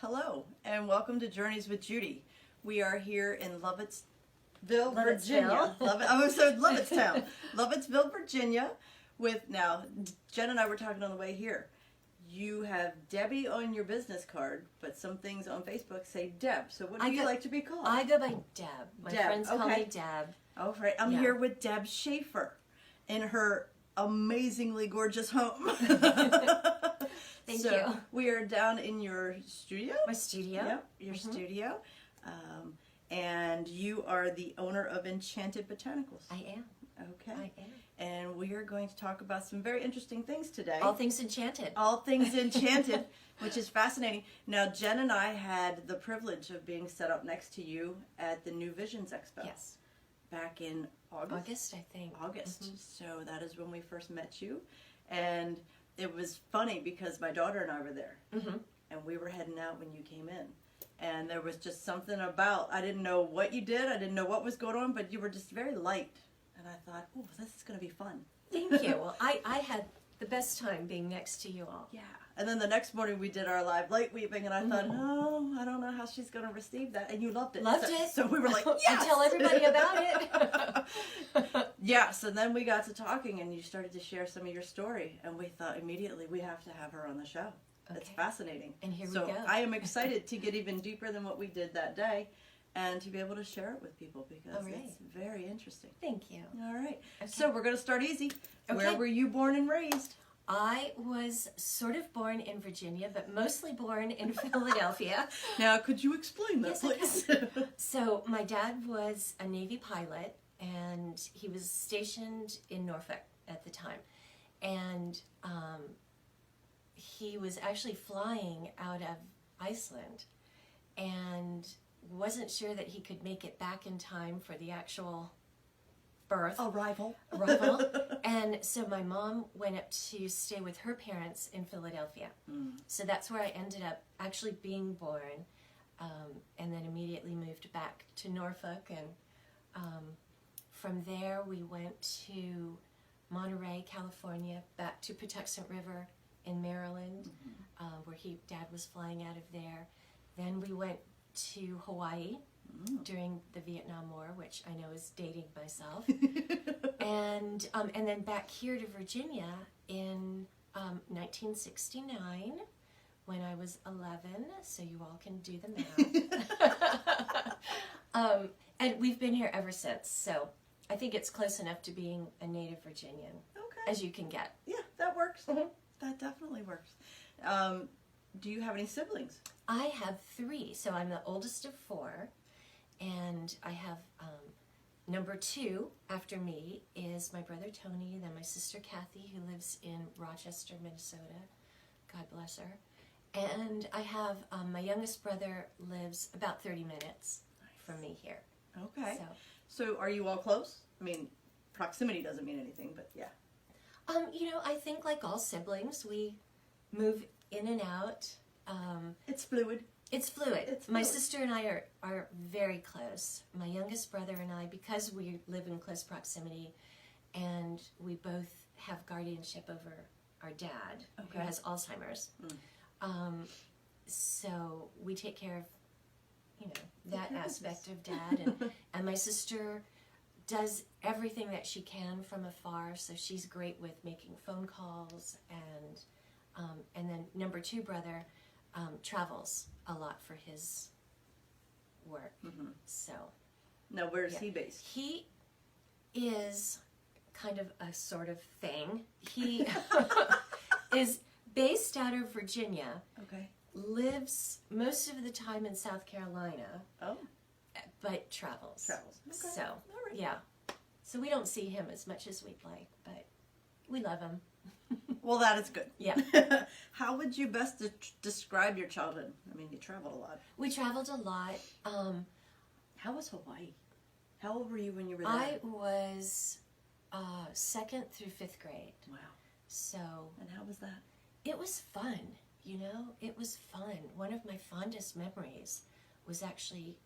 Hello, and welcome to Journeys with Judy. We are here in Lovettsville, Virginia. Lovettstown. Lovettsville, Virginia. Now, Jen and I were talking on the way here. You have Debbie on your business card, but some things on Facebook say Deb. So what do you like to be called? I go by Deb. My friends call me Deb. Oh, right. I'm here with Deb Schaffer in her amazingly gorgeous home. Thank you. We are down in your studio. My studio. Yep, your studio. And you are the owner of Enchanted Botanicals. I am. Okay. I am. And we are going to talk about some very interesting things today. All things enchanted. All things enchanted, which is fascinating. Now, Jen and I had the privilege of being set up next to you at the New Visions Expo. Yes. Back in August. August, I think. August. So that is when we first met you. And it was funny because my daughter and I were there. And we were heading out when you came in. And there was just something about, I didn't know what you did, I didn't know what was going on, but you were just very light. And I thought, oh, this is going to be fun. Thank you. Well, I had the best time being next to you all. Yeah. And then the next morning we did our live light weaving, and I thought, oh, I don't know how she's going to receive that. And you loved it. Loved it. So we were like, yes! I tell everybody about it. Yes, and then we got to talking, and you started to share some of your story, and we thought immediately we have to have her on the show. Okay. It's fascinating. And here we so go. I am excited to get even deeper than what we did that day and to be able to share it with people because it's very interesting. Thank you. All right. Okay. So we're going to start easy. Okay. Where were you born and raised? I was sort of born in Virginia, but mostly born in Philadelphia. Now, could you explain that, please? So my dad was a Navy pilot, and he was stationed in Norfolk at the time. And he was actually flying out of Iceland and wasn't sure that he could make it back in time for the actual birth. Arrival. And so my mom went up to stay with her parents in Philadelphia. So that's where I ended up actually being born, and then immediately moved back to Norfolk. And from there we went to Monterey, California, back to Patuxent River in Maryland, where Dad was flying out of there. Then we went to Hawaii during the Vietnam War, which I know is dating myself, and then back here to Virginia in 1969 when I was 11. So you all can do the math. And we've been here ever since. So I think it's close enough to being a native Virginian as you can get. Yeah, that works. That definitely works. Do you have any siblings? I have 3. So I'm the oldest of 4, and I have number 2 after me is my brother Tony, then my sister Kathy, who lives in Rochester, Minnesota. God bless her. And I have my youngest brother lives about 30 minutes from me here. Okay. So are you all close? I mean, proximity doesn't mean anything, but yeah. You know, I think like all siblings, we move in and out. It's fluid. It's fluid. It's My fluid. sister and I are very close. My youngest brother and I, because we live in close proximity, and we both have guardianship over our dad, who has Alzheimer's. So we take care of, you know, that aspect of Dad, and my sister does everything that she can from afar. So she's great with making phone calls, and then number 2 brother travels a lot for his work. So Now, where is he based? he is kind of a sort of thing. He is based out of Virginia. Okay. Lives most of the time in South Carolina. Oh. But travels. Okay. So, All right. yeah. So we don't see him as much as we'd like, but we love him. Well, that is good. Yeah. How would you best describe your childhood? I mean, you traveled a lot. We traveled a lot. How was Hawaii? How old were you when you were there? I was 2nd through 5th grade. Wow. So. And how was that? It was fun, you know? It was fun. One of my fondest memories was actually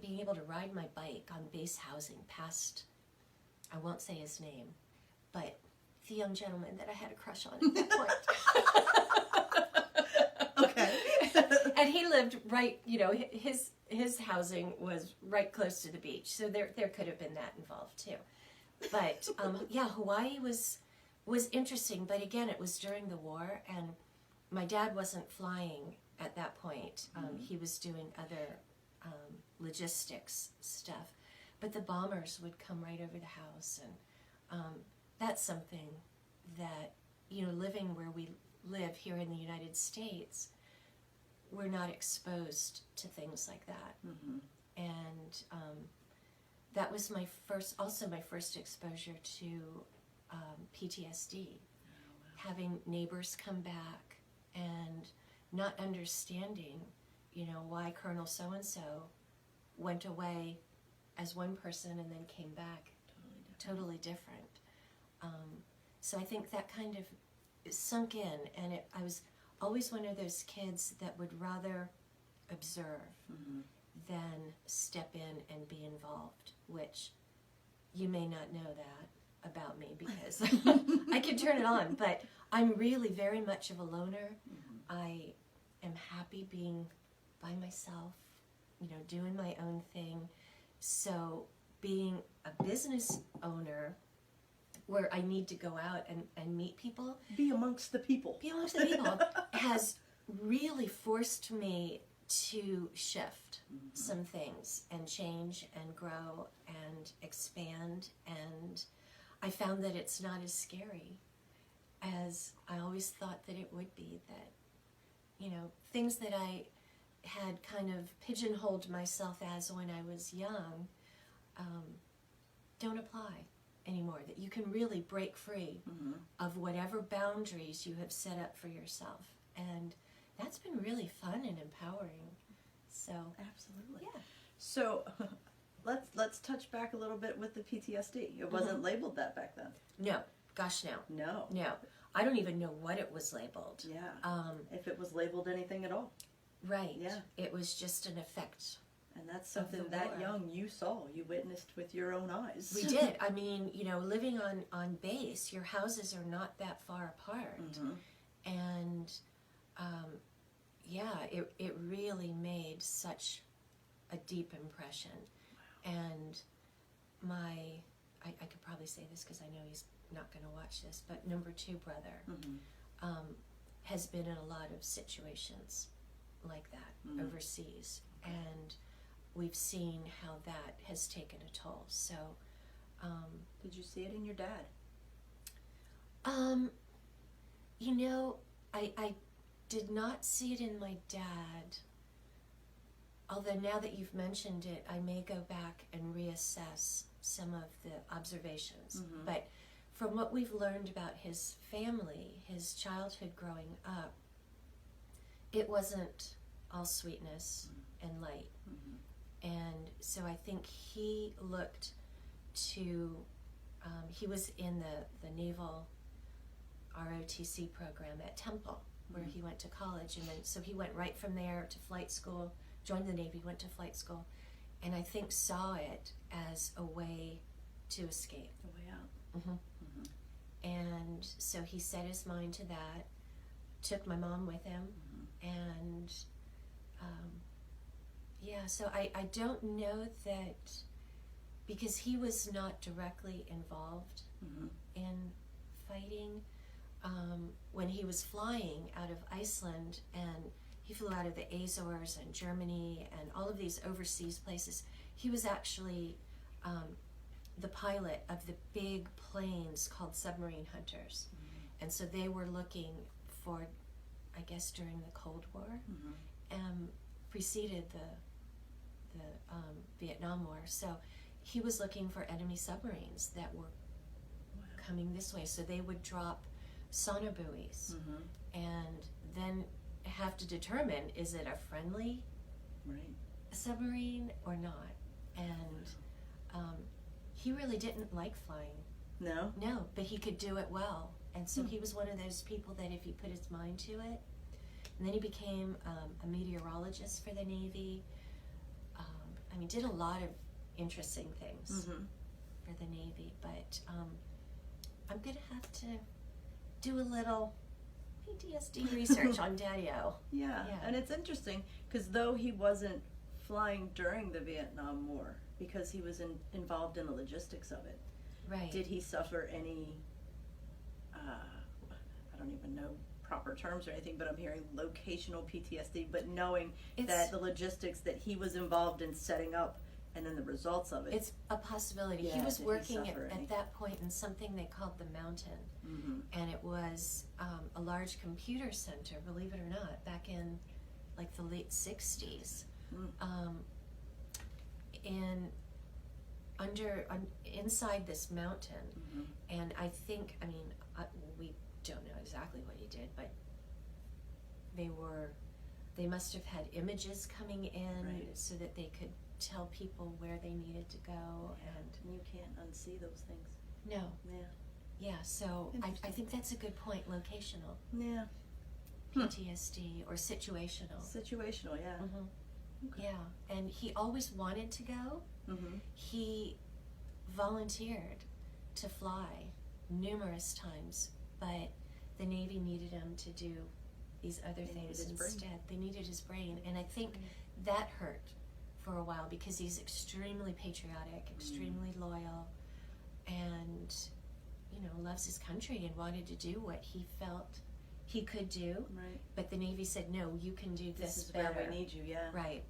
being able to ride my bike on base housing past, I won't say his name, but the young gentleman that I had a crush on at that point. Okay. And he lived right, his housing was right close to the beach, so there could have been that involved too. But Hawaii was interesting, but again, it was during the war, and my dad wasn't flying at that point. He was doing other logistics stuff, but the bombers would come right over the house, and that's something that, living where we live here in the United States, we're not exposed to things like that. Mm-hmm. And that was my first exposure to PTSD. Oh, wow. Having neighbors come back and not understanding, why Colonel so-and-so went away as one person and then came back totally different. So I think that kind of sunk in, and I was always one of those kids that would rather observe than step in and be involved, which you may not know that about me because I can turn it on, but I'm really very much of a loner. I am happy being by myself, doing my own thing. So being a business owner where I need to go out and meet people. Be amongst the people. Has really forced me to shift some things and change and grow and expand. And I found that it's not as scary as I always thought that it would be. That, things that I had kind of pigeonholed myself as when I was young don't apply anymore, that you can really break free of whatever boundaries you have set up for yourself. And that's been really fun and empowering. So absolutely. Yeah. So let's touch back a little bit with the PTSD. It wasn't labeled that back then. No. Gosh, no. No. I don't even know what it was labeled. Yeah. If it was labeled anything at all. Right. Yeah. It was just an effect. And that's something that young you saw, you witnessed with your own eyes. We did. I mean, living on base, your houses are not that far apart. And, it really made such a deep impression. Wow. And I could probably say this because I know he's not going to watch this, but number 2 brother has been in a lot of situations like that overseas. And we've seen how that has taken a toll. So, did you see it in your dad? I did not see it in my dad. Although now that you've mentioned it, I may go back and reassess some of the observations. But from what we've learned about his family, his childhood growing up, it wasn't all sweetness and light. And so I think he looked to, he was in the Naval ROTC program at Temple, where he went to college. And then, so he went right from there to flight school, joined the Navy, went to flight school, and I think saw it as a way to escape. A way out. And so he set his mind to that, took my mom with him, and so I don't know that, because he was not directly involved in fighting. When he was flying out of Iceland, and he flew out of the Azores and Germany and all of these overseas places, he was actually the pilot of the big planes called submarine hunters. And so they were looking for, I guess during the Cold War, preceded the Vietnam War. So he was looking for enemy submarines that were coming this way. So they would drop sonar buoys and then have to determine, is it a friendly submarine or not? And he really didn't like flying. No? No, but he could do it well. And so he was one of those people that if he put his mind to it, and then he became a meteorologist for the Navy, did a lot of interesting things for the Navy, but I'm going to have to do a little PTSD research on Daddy-O. Yeah, and it's interesting because though he wasn't flying during the Vietnam War, because he was involved in the logistics of it, right? Did he suffer any, I don't even know proper terms or anything, but I'm hearing locational PTSD, but knowing that the logistics that he was involved in setting up and then the results of it. It's a possibility. He was working at that point in something they called the Mountain, and it was a large computer center, believe it or not, back in like the late 60s. Inside this mountain, and I think, we don't know exactly what he did, but they must have had images coming in so that they could tell people where they needed to go, and you can't unsee those things. No. Yeah, so I think that's a good point, locational. Yeah. PTSD or situational. Situational, yeah. Okay. Yeah, and he always wanted to go. He volunteered to fly numerous times, but the Navy needed him to do these other things instead. They needed his brain, and I think that hurt for a while because he's extremely patriotic, extremely loyal, and loves his country and wanted to do what he felt he could do. Right. But the Navy said, no, you can do this is better. Where we need you, yeah. Right.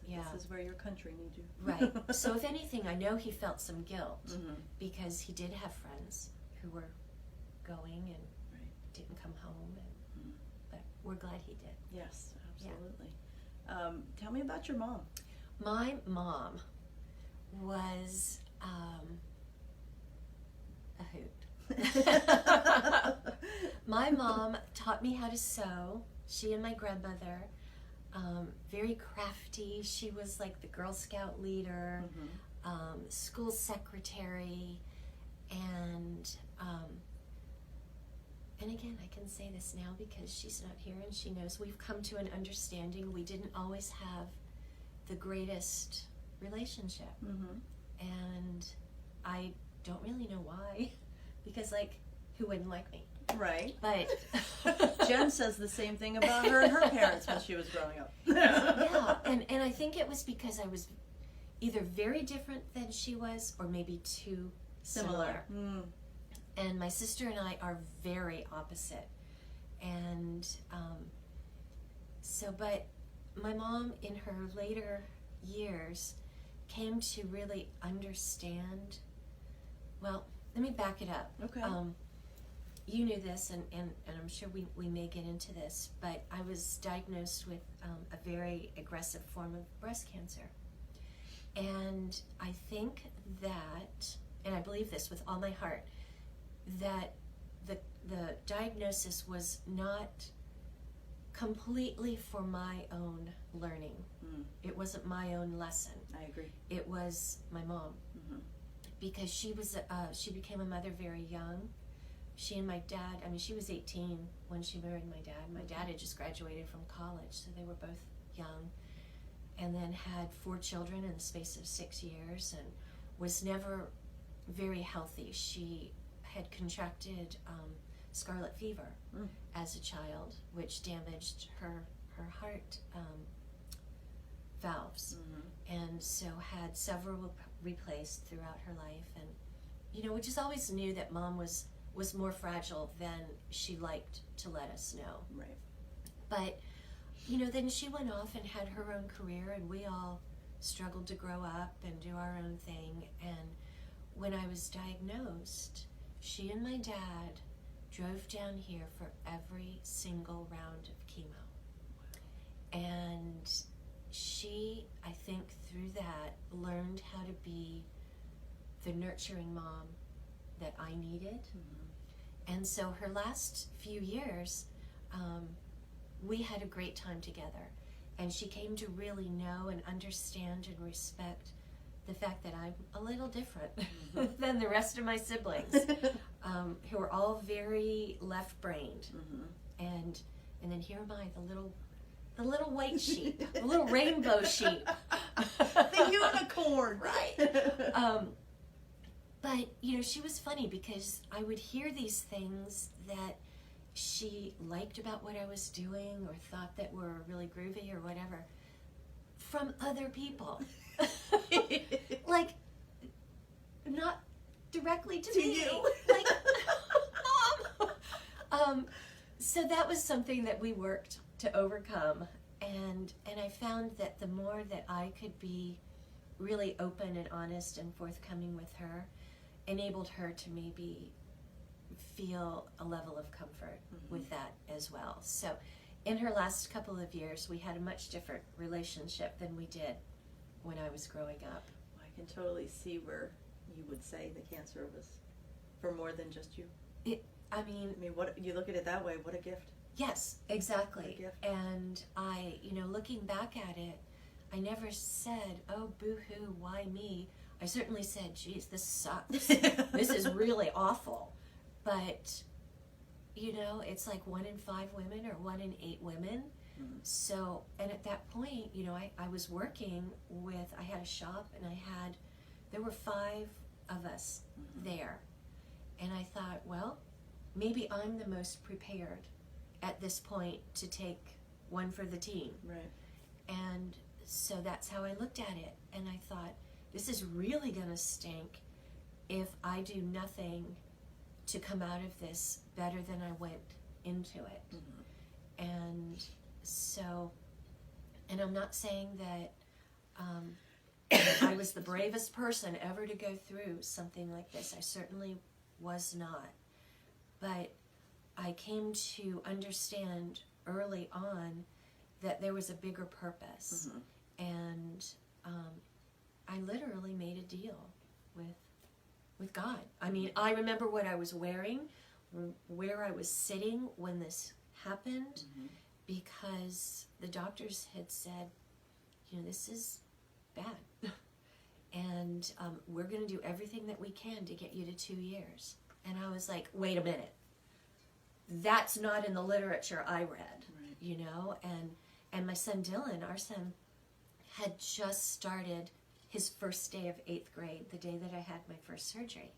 This is where your country needs you. Right. So if anything, I know he felt some guilt because he did have friends who were going and didn't come home, but we're glad he did. Yes, absolutely. Yeah. Tell me about your mom. My mom was a hoot. My mom taught me how to sew. She and my grandmother, very crafty. She was like the Girl Scout leader, school secretary, and again, I can say this now because she's not here and she knows we've come to an understanding. We didn't always have the greatest relationship, and I don't really know why, because who wouldn't like me? Right. But Jen says the same thing about her and her parents when she was growing up. Yeah, and I think it was because I was either very different than she was or maybe too similar. And my sister and I are very opposite. And but my mom in her later years came to really understand, well, let me back it up. Okay. You knew this, and I'm sure we may get into this, but I was diagnosed with a very aggressive form of breast cancer. And I think that, and I believe this with all my heart, that the diagnosis was not completely for my own learning. It wasn't my own lesson. I agree. It was my mom, because she became a mother very young. She and my dad, she was 18 when she married my dad. My dad had just graduated from college, so they were both young, and then had 4 children in the space of 6 years, and was never very healthy. She had contracted scarlet fever as a child, which damaged her heart valves, and so had several replaced throughout her life. And we just always knew that Mom was more fragile than she liked to let us know. Right. But then she went off and had her own career, and we all struggled to grow up and do our own thing. And when I was diagnosed, she and my dad drove down here for every single round of chemo. And she, I think through that, learned how to be the nurturing mom that I needed. And so her last few years, we had a great time together. And she came to really know and understand and respect the fact that I'm a little different than the rest of my siblings, who are all very left-brained. And then here am I, the little white sheep, the little rainbow sheep. The unicorn. Right. But, you know, she was funny because I would hear these things that she liked about what I was doing or thought that were really groovy or whatever from other people. Like, not directly to me. You. Like, Mom! So that was something that we worked to overcome. And I found that the more that I could be really open and honest and forthcoming with her, enabled her to maybe feel a level of comfort with that as well. So in her last couple of years, we had a much different relationship than we did when I was growing up. I can totally see where you would say the cancer was for more than just you. I mean, what you look at it that way, what a gift. Yes, exactly. What a gift. And I, you know, looking back at it, I never said, oh, boo-hoo, why me? I certainly said, geez, this sucks. This is really awful. But, you know, it's like 1 in 5 women or 1 in 8 women. Mm-hmm. So, and at that point, you know, I was working with, I had a shop and there were 5 of us there. And I thought, well, maybe I'm the most prepared at this point to take one for the team. Right. And so that's how I looked at it. And I thought, this is really going to stink if I do nothing to come out of this better than I went into it. Mm-hmm. And so, and I'm not saying that I was the bravest person ever to go through something like this. I certainly was not. But I came to understand early on that there was a bigger purpose. Mm-hmm. And I literally made a deal with God. I mean, I remember what I was wearing, where I was sitting when this happened, because the doctors had said, you know, this is bad. And we're going to do everything that we can to get you to 2 years. And I was like, wait a minute. That's not in the literature I read, right. You know? And my son Dylan, our son, had just started his first day of 8th grade, the day that I had my first surgery.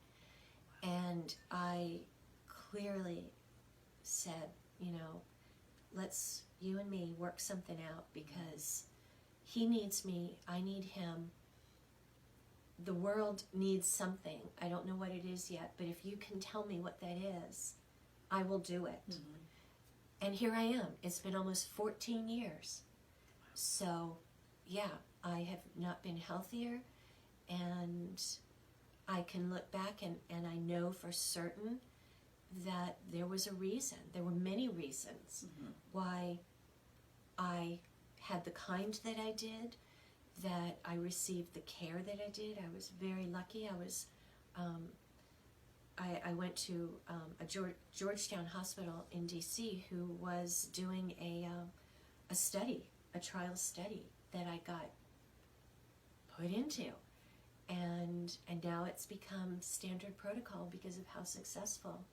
And I clearly said, you know, let's, you and me, work something out, because he needs me, I need him. The world needs something. I don't know what it is yet, but if you can tell me what that is, I will do it. Mm-hmm. And here I am. It's been almost 14 years. So, yeah, I have not been healthier, and I can look back and I know for certain that there was a reason. There were many reasons why I had the kind that I did, that I received the care that I did. I was very lucky. I went to a Georgetown hospital in D.C. who was doing a study, a trial study that I got put into. And now it's become standard protocol because of how successful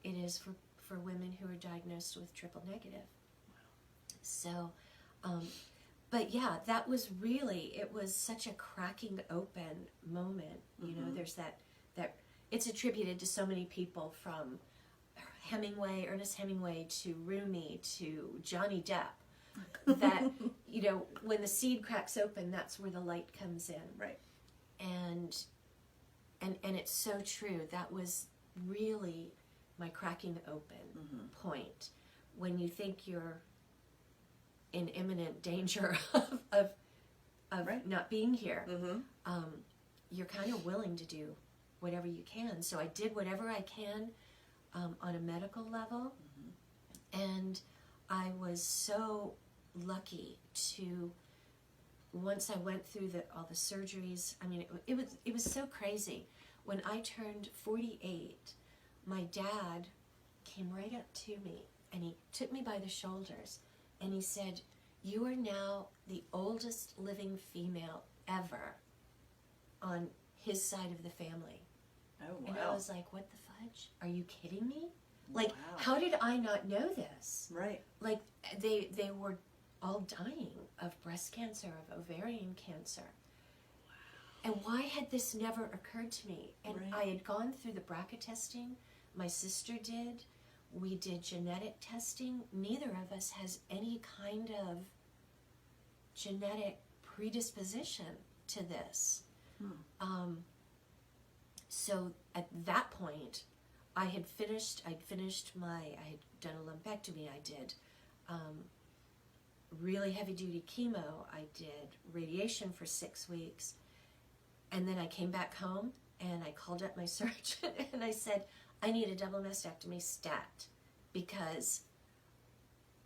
it is for women who are diagnosed with triple negative. Wow. So, but yeah, that was really, it was such a cracking open moment. You know, there's that it's attributed to so many people, from Hemingway, Ernest Hemingway, to Rumi, to Johnny Depp, that, you know, when the seed cracks open, that's where the light comes in. Right. And it's so true. That was really my cracking open point. When you think you're in imminent danger of right. not being here, you're kind of willing to do whatever you can. So I did whatever I can on a medical level, and I was so lucky to, once I went through all the surgeries, I mean, it was so crazy. When I turned 48, my dad came right up to me, and he took me by the shoulders, and he said, "You are now the oldest living female ever on his side of the family." Oh, wow. And I was like, what the fudge? Are you kidding me? Like, wow. How did I not know this? Right. Like, they were all dying of breast cancer, of ovarian cancer. And why had this never occurred to me? And Right. I had gone through the BRCA testing. My sister did. We did genetic testing. Neither of us has any kind of genetic predisposition to this. So at that point, I had done a lumpectomy. I did really heavy duty chemo. I did radiation for 6 weeks. And then I came back home and I called up my surgeon and I said, I need a double mastectomy stat, because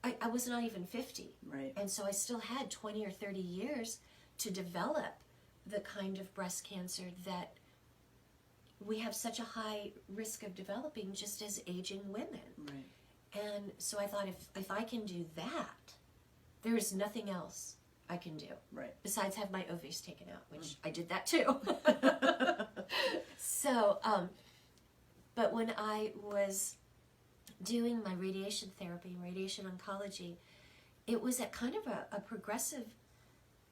I was not even 50. Right. And so I still had 20 or 30 years to develop the kind of breast cancer that we have such a high risk of developing just as aging women. Right. And so I thought, if I can do that, there is nothing else I can do. Right. Besides have my ovaries taken out, which I did that too. So, but when I was doing my radiation therapy and radiation oncology, it was at kind of a progressive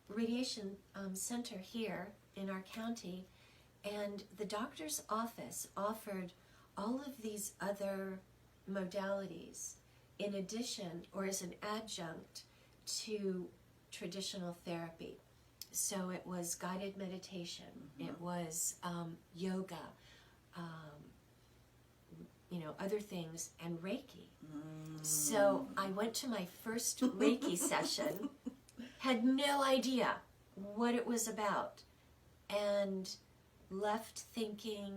radiation center here in our county, and the doctor's office offered all of these other modalities in addition or as an adjunct to traditional therapy. So it was guided meditation, it was yoga, other things, and Reiki. So I went to my first Reiki session, had no idea what it was about, and left thinking,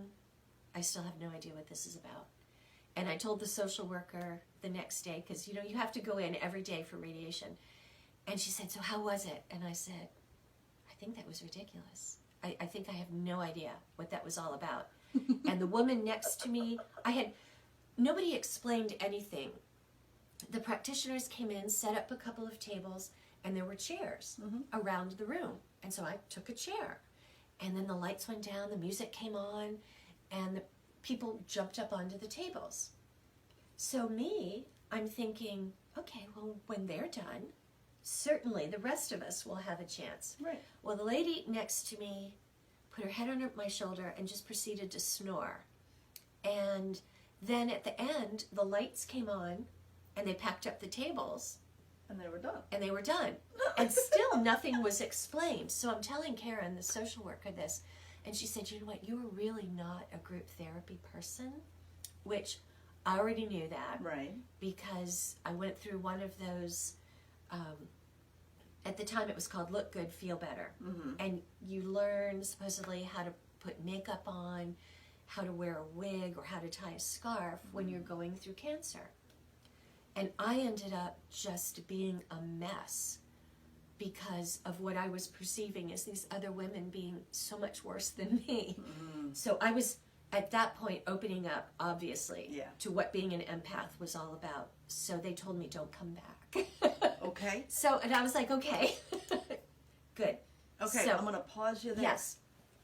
I still have no idea what this is about. And I told the social worker the next day, because you have to go in every day for radiation. And she said, so how was it? And I said, I think that was ridiculous. I think I have no idea what that was all about. And the woman next to me, nobody explained anything. The practitioners came in, set up a couple of tables, and there were chairs around the room. And so I took a chair. And then the lights went down, the music came on, and the people jumped up onto the tables. So I'm thinking, okay, well, when they're done, certainly the rest of us will have a chance. Right. Well, the lady next to me put her head on my shoulder and just proceeded to snore. And then at the end, the lights came on, and they packed up the tables. And they were done. And still nothing was explained. So I'm telling Karen, the social worker, this, and she said, you know what, you're really not a group therapy person, which I already knew that. Right. Because I went through one of those, at the time it was called Look Good, Feel Better. And you learn supposedly how to put makeup on, how to wear a wig, or how to tie a scarf when you're going through cancer. And I ended up just being a mess because of what I was perceiving as these other women being so much worse than me. So I was, at that point, opening up, obviously, to what being an empath was all about. So they told me, don't come back. Okay. So, and I was like, okay, good. Okay, So, I'm going to pause you there. yes,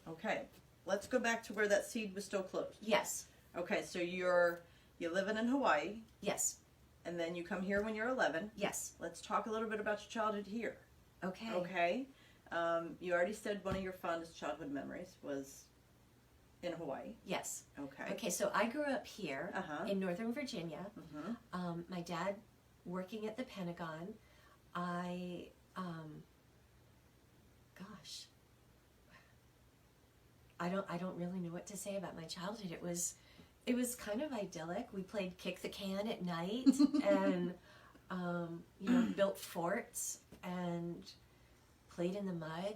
Okay, let's go back to where that seed was still closed. yes, Okay, so you're living in Hawaii, yes, and then you come here when you're 11. yes. Let's talk a little bit about your childhood here. Okay. Okay. You already said one of your fondest childhood memories was in Hawaii. Yes. Okay. Okay, so I grew up here in Northern Virginia. Mm-hmm. My dad working at the Pentagon. I, I don't really know what to say about my childhood. It was kind of idyllic. We played kick the can at night and, built forts and played in the mud,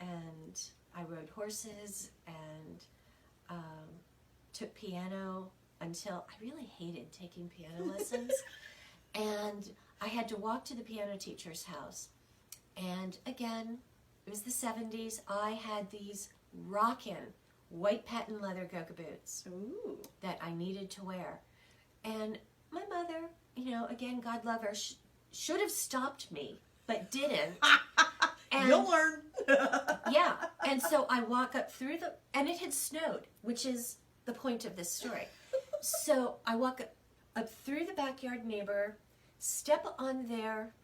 and I rode horses and took piano until I really hated taking piano lessons. And I had to walk to the piano teacher's house. And again, it was the 70s. I had these rockin' white patent leather go-go boots Ooh. that I needed to wear. And my mother, again, God love her, should have stopped me, but didn't. And you'll learn. yeah, and so I walk up through and it had snowed, which is the point of this story. So I walk up through the backyard neighbor, step on their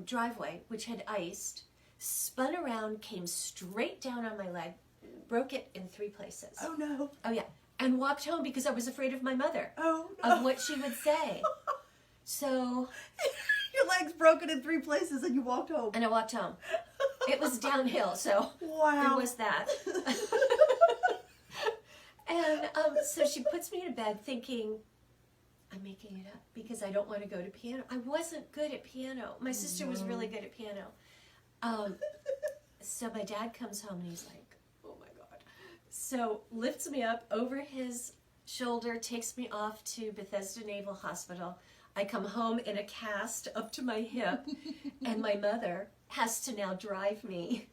driveway, which had iced, spun around, came straight down on my leg, broke it in 3 places. Oh no. Oh yeah. And walked home because I was afraid of my mother. Oh no. Of what she would say. So. Your leg's broken in 3 places and you walked home. And I walked home. It was downhill, so wow. there was that. And so she puts me in bed thinking, I'm making it up because I don't want to go to piano. I wasn't good at piano. My sister was really good at piano. So my dad comes home and he's like, oh my God. So lifts me up over his shoulder, takes me off to Bethesda Naval Hospital. I come home in a cast up to my hip, and my mother has to now drive me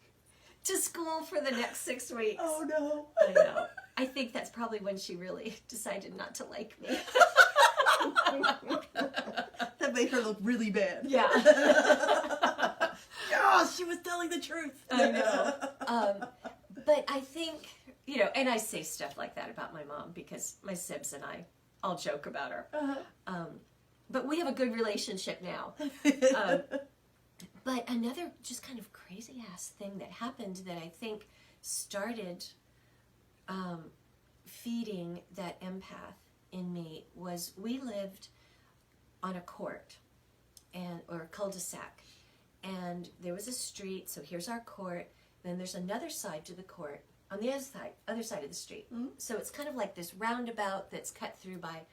to school for the next 6 weeks. Oh no. I know. I think that's probably when she really decided not to like me. That made her look really bad. Yeah. Yeah, she was telling the truth. I know. But I think, you know, and I say stuff like that about my mom because my sibs and I all joke about her. Uh-huh. But we have a good relationship now. But another just kind of crazy ass thing that happened that I think started feeding that empath in me was we lived on a court or a cul-de-sac, and there was a street. So here's our court. Then there's another side to the court on the other side of the street. Mm-hmm. So it's kind of like this roundabout that's cut through by.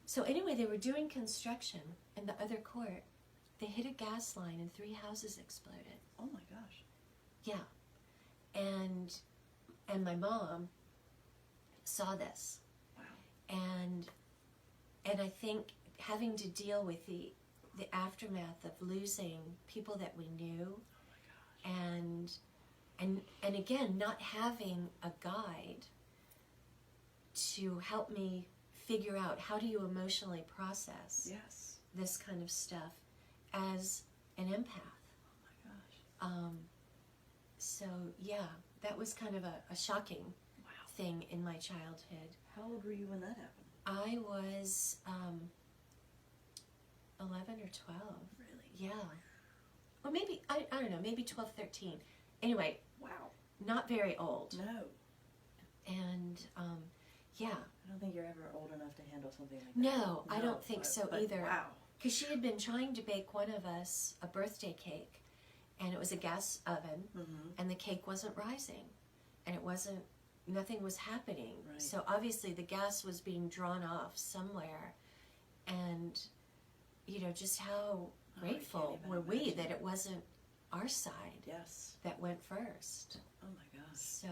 So anyway, they were doing construction in the other court. They hit a gas line and 3 houses exploded. Oh my gosh. Yeah. And my mom saw this. Wow. And I think having to deal with the aftermath of losing people that we knew. Oh my gosh. And again, not having a guide to help me figure out how do you emotionally process Yes. this kind of stuff as an empath. Oh my gosh. So yeah, that was kind of a shocking Wow. thing in my childhood. How old were you when that happened? I was 11 or 12. Really? Yeah. Or maybe, I don't know, maybe 12, 13. Anyway, Wow. not very old. No. And yeah. I don't think you're ever old enough to handle something like that. No, I don't think so either. Wow. Because she had been trying to bake one of us a birthday cake, and it was a gas oven, Mm-hmm. and the cake wasn't rising, and nothing was happening. Right. So obviously the gas was being drawn off somewhere, and you know, just how grateful even were we imagine. that it wasn't our side Yes. that went first. Oh my gosh. So,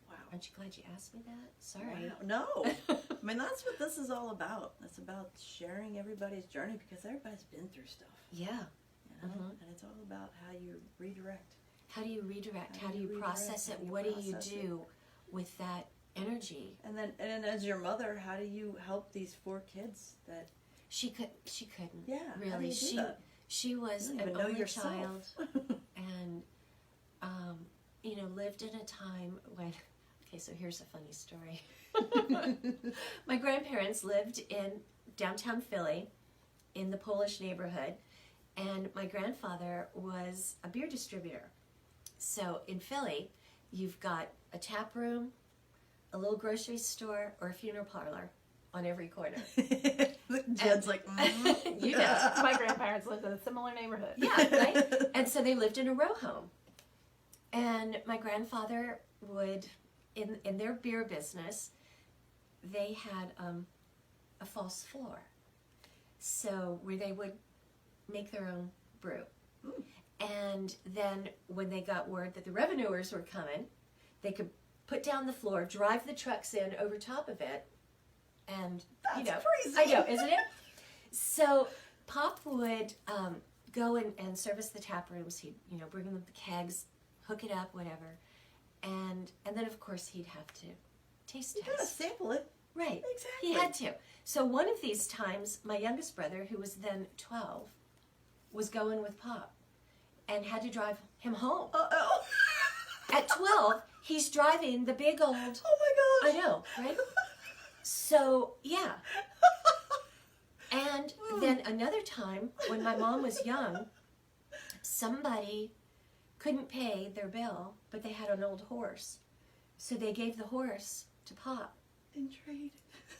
Wow. aren't you glad you asked me that? Sorry. Wow. No. I mean, that's what this is all about. It's about sharing everybody's journey because everybody's been through stuff. Yeah. You know? Mhm. And it's all about how you redirect. How do you redirect? How do you redirect? process it? How do you What do you process do with that energy? And then as your mother, how do you help these 4 kids that She couldn't. Yeah, how do Really. you do that? She was you don't an even know only yourself. child, and you know, lived in a time when. Okay, so here's a funny story. My grandparents lived in downtown Philly, in the Polish neighborhood, and my grandfather was a beer distributor. So in Philly, you've got a tap room, a little grocery store, or a funeral parlor on every corner. Jed's like, You know. My grandparents lived in a similar neighborhood. Yeah, right? And so they lived in a row home. And my grandfather would, in their beer business, they had a false floor. So where they would make their own brew. Mm. And then when they got word that the revenuers were coming, they could put down the floor, drive the trucks in over top of it, and, That's you know. crazy. I know, isn't it? So Pop would go and service the tap rooms. He'd, you know, bring them the kegs, hook it up, whatever. And then, of course, he'd have to taste You gotta test. sample it. Right. Exactly. He had to. So one of these times, my youngest brother, who was then 12, was going with Pop and had to drive him home. Uh-oh. At 12, he's driving the big old... Oh my gosh. I know, right? So, yeah. And then another time, when my mom was young, somebody couldn't pay their bill, but they had an old horse. So they gave the horse to Pop. In trade.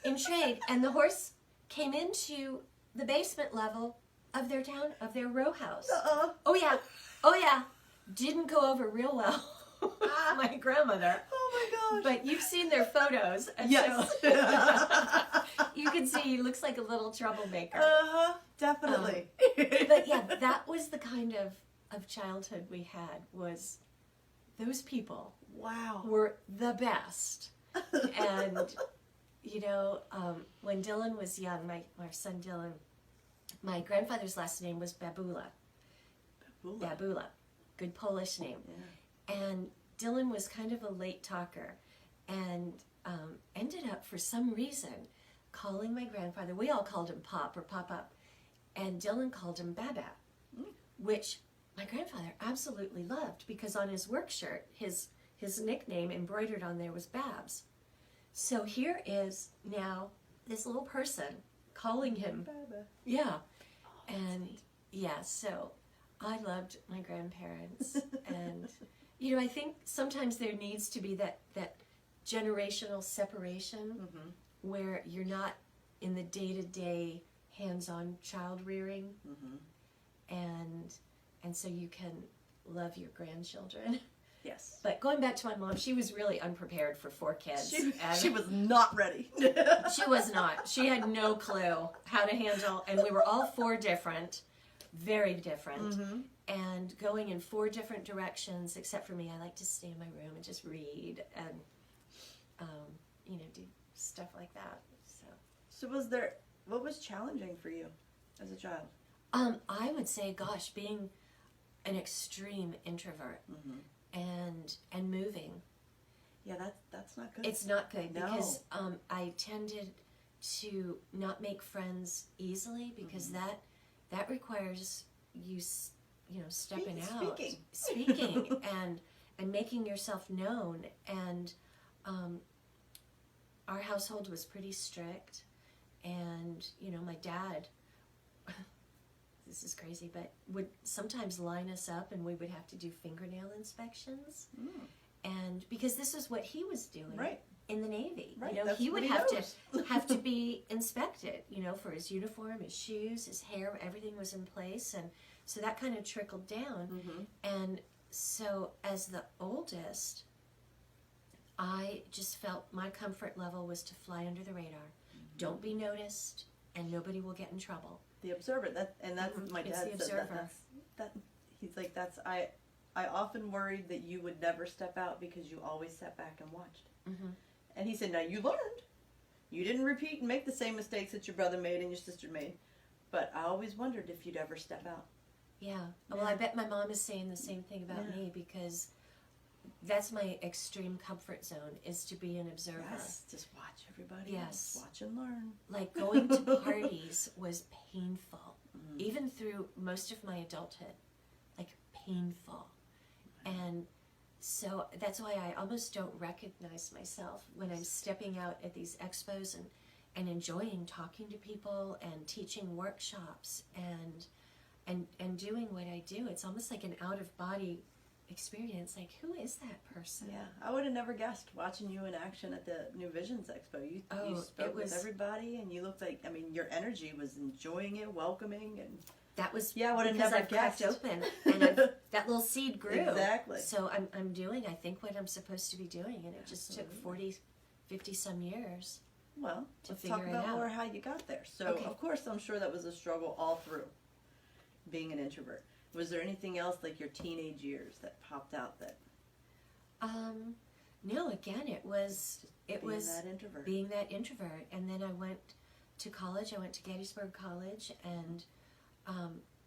In trade. And the horse came into the basement level of their town, of their row house. Oh yeah. Oh yeah. Didn't go over real well. My grandmother. Oh my gosh. But you've seen their photos. And Yes. so you can see he looks like a little troublemaker. Definitely. But yeah, that was the kind of childhood we had, was those people Wow. were the best. And, you know, when Dylan was young, our son Dylan, my grandfather's last name was Babula. Babula. Good Polish name. Yeah. And Dylan was kind of a late talker and ended up, for some reason, calling my grandfather, we all called him Pop or Pop-Up, and Dylan called him Baba, which my grandfather absolutely loved, because on his work shirt, his nickname embroidered on there was Babs. So here is now this little person calling him Baba. Yeah. And yeah, so I loved my grandparents. And, you know, I think sometimes there needs to be that generational separation where you're not in the day-to-day hands-on child rearing. And so you can love your grandchildren. Yes. But going back to my mom, she was really unprepared for 4 kids. She was not ready. She was not. She had no clue how to handle, and we were all 4 different, very different, and going in 4 different directions. Except for me, I like to stay in my room and just read and, you know, do stuff like that. So what was challenging for you as a child? I would say, gosh, being an extreme introvert and moving. Yeah, that's not good. It's not good No. because I tended to not make friends easily, because that requires you know, stepping out, speaking and making yourself known. And our household was pretty strict, and you know, my dad, this is crazy, but would sometimes line us up and we would have to do fingernail inspections. And because this is what he was doing in the Navy. Right. You know, That's he would what he have to be inspected, you know, for his uniform, his shoes, his hair, everything was in place. And so that kind of trickled down. And so as the oldest, I just felt my comfort level was to fly under the radar. Don't be noticed, and nobody will get in trouble. The observer. That's my It's dad the said observer. that. He's like, I often worried that you would never step out because you always sat back and watched. And he said, now you learned. You didn't repeat and make the same mistakes that your brother made and your sister made. But I always wondered if you'd ever step out. Yeah. Well, I bet my mom is saying the same thing about me, because that's my extreme comfort zone, is to be an observer. Yes, just watch everybody. Yes. Else. Watch and learn. Like going to parties was painful, even through most of my adulthood, like painful. And so that's why I almost don't recognize myself when I'm stepping out at these expos and enjoying talking to people and teaching workshops and doing what I do. It's almost like an out-of-body experience. Like, who is that person? Yeah, I would have never guessed watching you in action at the New Visions Expo. You spoke with everybody, and you looked like, I mean, your energy was enjoying it, welcoming, and that was I would have because never I've cracked guessed. open, and that little seed grew. Exactly. So I'm doing, I think, what I'm supposed to be doing, and it just took 40, 50 some years. Well, to let's figure talk it about out. more how you got there. So, Okay. of course, I'm sure that was a struggle all through being an introvert. Was there anything else, like your teenage years, that popped out that No, again, it was being that introvert? And then I went to college. I went to Gettysburg College, and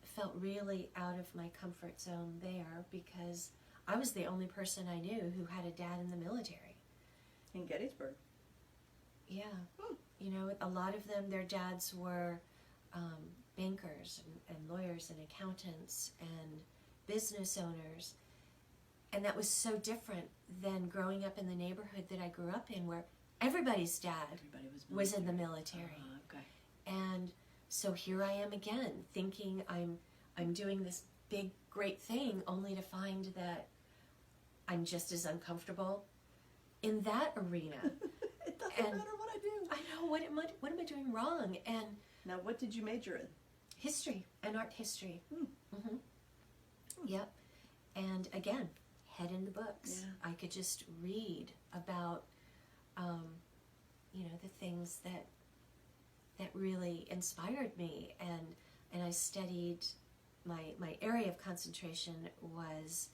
felt really out of my comfort zone there, because I was the only person I knew who had a dad in the military. In Gettysburg? Yeah. You know, a lot of them, their dads were bankers and lawyers and accountants and business owners. And that was so different than growing up in the neighborhood that I grew up in, where everybody's dad was in the military. Okay. And so here I am again, thinking I'm doing this big, great thing, only to find that I'm just as uncomfortable in that arena. It doesn't matter what I do. I know, what am I doing wrong? And Now, what did you major in? history and art history. Yep. And again, head in the books. Yeah. I could just read about, the things that really inspired me. And I studied, my area of concentration was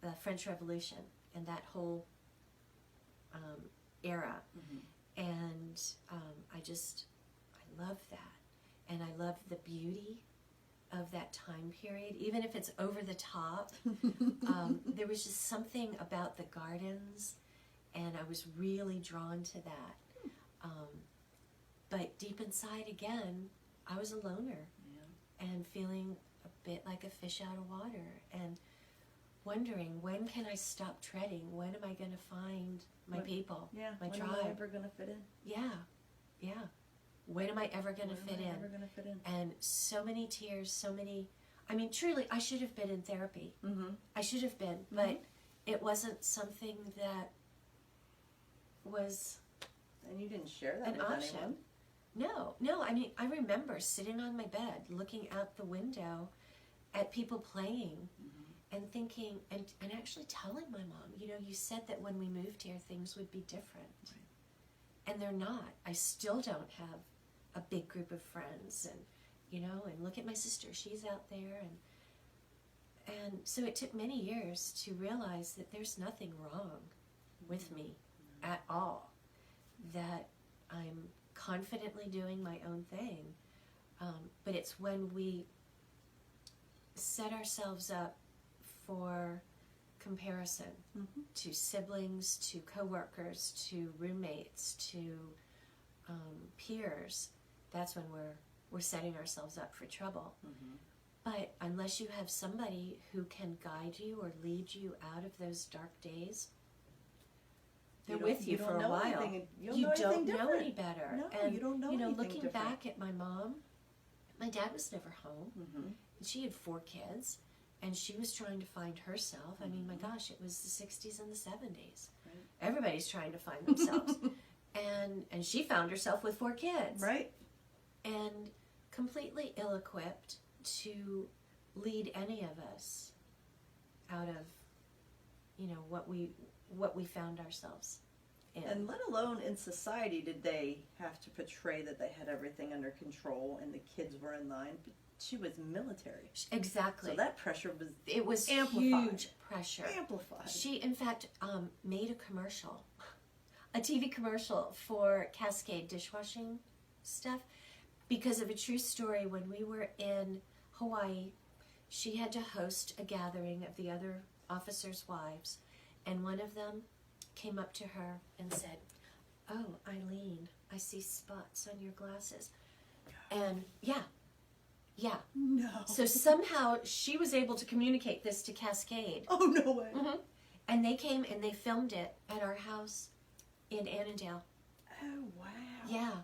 the French Revolution and that whole era. And I love that. And I love the beauty of that time period, even if it's over the top. There was just something about the gardens, and I was really drawn to that. But deep inside, again, I was a loner, and feeling a bit like a fish out of water, and wondering, when can I stop treading? When am I going to find my people, my when tribe? am I ever going to fit in? Yeah. When am I ever going to fit in? Ever going to fit in? And so many tears, truly, I should have been in therapy. I should have been, but it wasn't something that was And you didn't share that an with option. anyone? No, I remember sitting on my bed, looking out the window at people playing, and thinking, and actually telling my mom, you said that when we moved here, things would be different. Right. And they're not. I still don't have a big group of friends, and, and look at my sister, she's out there, and so it took many years to realize that there's nothing wrong with me at all, that I'm confidently doing my own thing, but it's when we set ourselves up for comparison to siblings, to coworkers, to roommates, to peers, that's when we're setting ourselves up for trouble. But unless you have somebody who can guide you or lead you out of those dark days, they're with you for a while. You don't know any better. No, and you don't know anything looking different. back at my mom, my dad was never home. And she had 4 kids, and she was trying to find herself. I mean, my gosh, it was the 60s and the 70s. Right. Everybody's trying to find themselves. and she found herself with 4 kids. Right. And completely ill-equipped to lead any of us out of, what we found ourselves in. And let alone in society did they have to portray that they had everything under control and the kids were in line. But she was military. Exactly. So that pressure was It was amplified. huge pressure. Amplified. She, in fact, made a commercial, a TV commercial for Cascade dishwashing stuff, because of a true story. When we were in Hawaii, she had to host a gathering of the other officers' wives, and one of them came up to her and said, "Oh, Eileen, I see spots on your glasses." And yeah. No. So somehow she was able to communicate this to Cascade. Oh, no way. And they came and they filmed it at our house in Annandale. Oh, wow.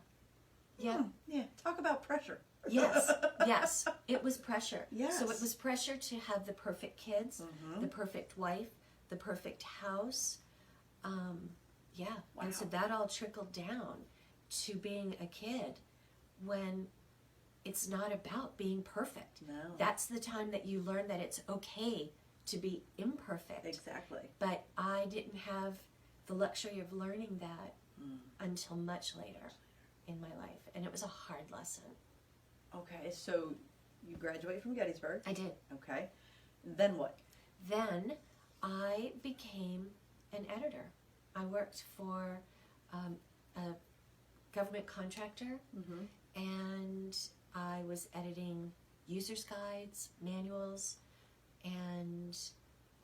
Yeah. Yeah. Talk about pressure. Yes. It was pressure. Yes. So it was pressure to have the perfect kids, the perfect wife, the perfect house. Wow. And so that all trickled down to being a kid when it's not about being perfect. No. That's the time that you learn that it's okay to be imperfect. Exactly. But I didn't have the luxury of learning that until much later in my life. And it was a hard lesson. Okay, so you graduate from Gettysburg. I did. Okay. Then what? Then I became an editor. I worked for a government contractor, and I was editing user's guides, manuals, and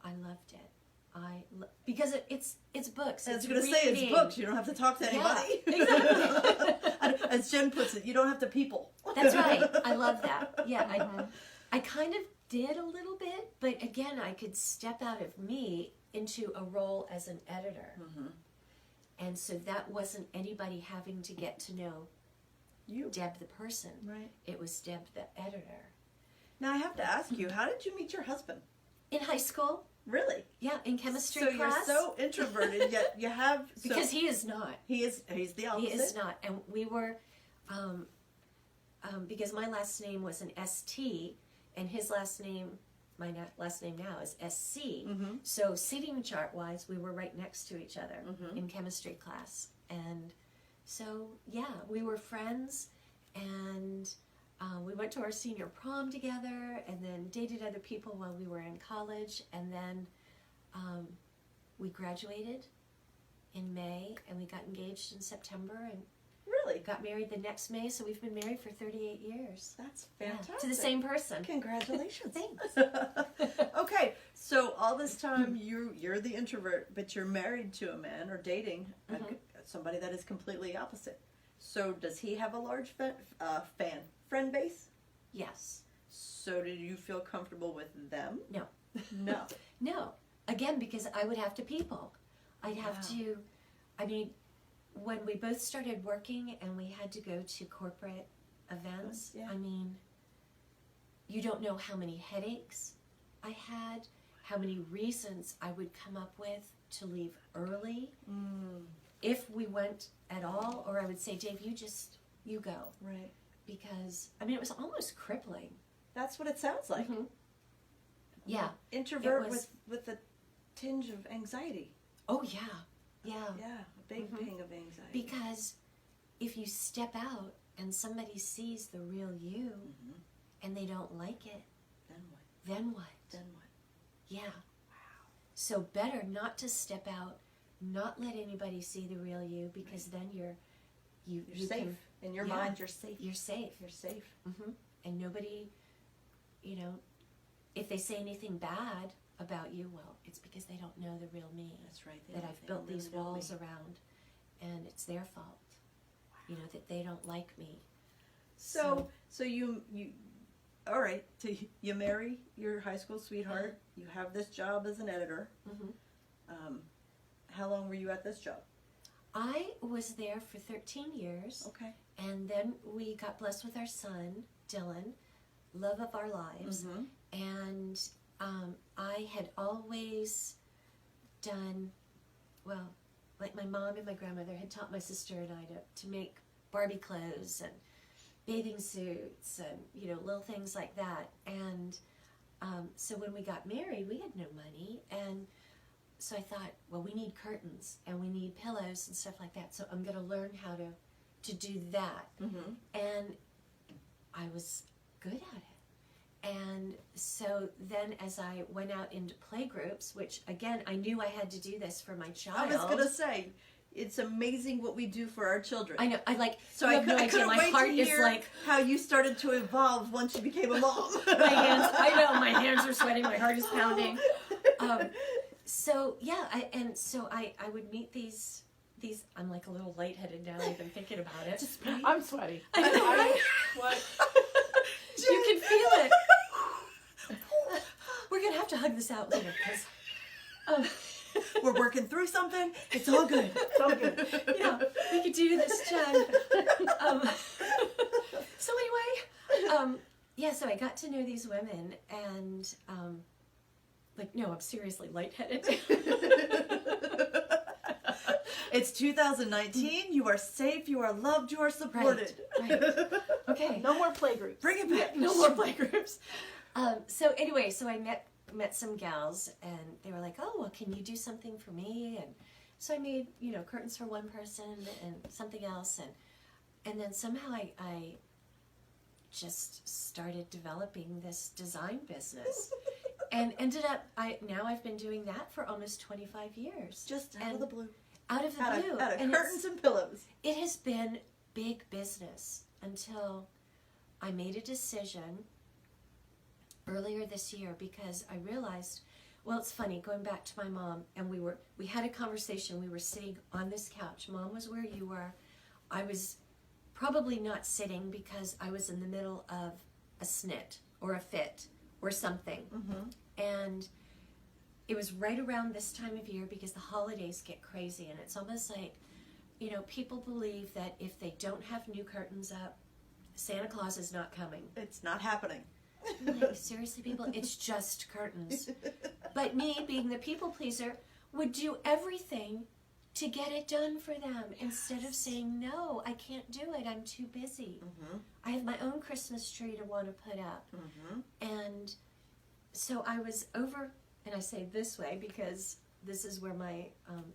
I loved it. Because it's books. I was It's going to say it's reading. books. You don't have to talk to anybody. Exactly. As Jen puts it, you don't have to people. That's right. I love that. Yeah, I kind of did a little bit, but again, I could step out of me into a role as an editor. And so that wasn't anybody having to get to know You. Deb the person. Right. It was Deb the editor. Now I have to ask you, how did you meet your husband? In high school, Really? yeah, in chemistry So class. you're so introverted, yet you have because he is not. he's the opposite. He is not, and we were, because my last name was an ST, and his last name, last name now is SC. Mm-hmm. So seating chart wise, we were right next to each other Mhm. in chemistry class, and so yeah, we were friends, and we went to our senior prom together, and then dated other people while we were in college, and then we graduated in May, and we got engaged in September, and Really? got married the next May. So we've been married for 38 years. That's Yeah, fantastic. to the same person. Congratulations. Thanks. Okay, so all this time you're the introvert, but you're married to a man or dating somebody that is completely opposite. So does he have a large friend base? Yes. So did you feel comfortable with them? No. No. No. Again, because I would have to people. I'd have Wow. to, I mean, when we both started working and we had to go to corporate events, Yeah. I mean, you don't know how many headaches I had, how many reasons I would come up with to leave early if we went at all, or I would say, Dave, you go. Right. Because, I mean, it was almost crippling. That's what it sounds like. Mhm. Yeah. Introvert It was- with a tinge of anxiety. Oh, yeah. Yeah. Yeah, a big Mhm. ping of anxiety. Because if you step out and somebody sees the real you Mhm. and they don't like it, Then what? then what? Then what? Yeah. Wow. So better not to step out, not let anybody see the real you, because then you're safe. In your yeah. mind, you're safe. You're safe. You're safe. And nobody, if they say anything bad about you, well, it's because they don't know the real me. That's right. That I've built these walls around, and it's their fault. That they don't like me. So you all right. So you marry your high school sweetheart. You have this job as an editor. How long were you at this job? I was there for 13 years, Okay. and then we got blessed with our son, Dylan, love of our lives, and I had always done, well, like my mom and my grandmother had taught my sister and I to make Barbie clothes and bathing suits and, little things like that. And so when we got married, we had no money, and so I thought, well, we need curtains and we need pillows and stuff like that, so I'm going to learn how to do that. And I was good at it. And so then as I went out into playgroups, which again, I knew I had to do this for my child. I was gonna say, it's amazing what we do for our children. I know. So you I have no idea. couldn't My wait heart to is hear like, how you started to evolve once you became a mom. my hands. I know my hands are sweating. My heart is pounding. So yeah, I would meet these. I'm like a little lightheaded now, even thinking about it. I'm sweaty. I know, right? What? You can feel it. We're gonna have to hug this out later, because We're working through something. It's all good. It's all good. yeah, we could do this, Jen. So anyway, so I got to know these women, and no, I'm seriously lightheaded. It's 2019. You are safe. You are loved. You are supported. Right. Okay. No more playgroups. Bring it back. No more playgroups. So anyway, so I met some gals, and they were like, "Oh, well, can you do something for me?" And so I made curtains for one person and something else, and then somehow I just started developing this design business, and ended up I've been doing that for almost 25 years. Just out of the blue. Out of the blue. Out of And curtains and pillows. it has been big business until I made a decision earlier this year, because I realized, well, it's funny, going back to my mom, and we had a conversation. We were sitting on this couch. Mom was where you were. I was probably not sitting because I was in the middle of a snit or a fit or something. And it was right around this time of year, because the holidays get crazy, and it's almost like, people believe that if they don't have new curtains up, Santa Claus is not coming. It's not happening. I'm like, seriously, people, it's just curtains. But me, being the people pleaser, would do everything to get it done for them instead of saying, no, I can't do it, I'm too busy. Mm-hmm. I have my own Christmas tree to want to put up. Mm-hmm. And so I was over, and I say this way because this is where my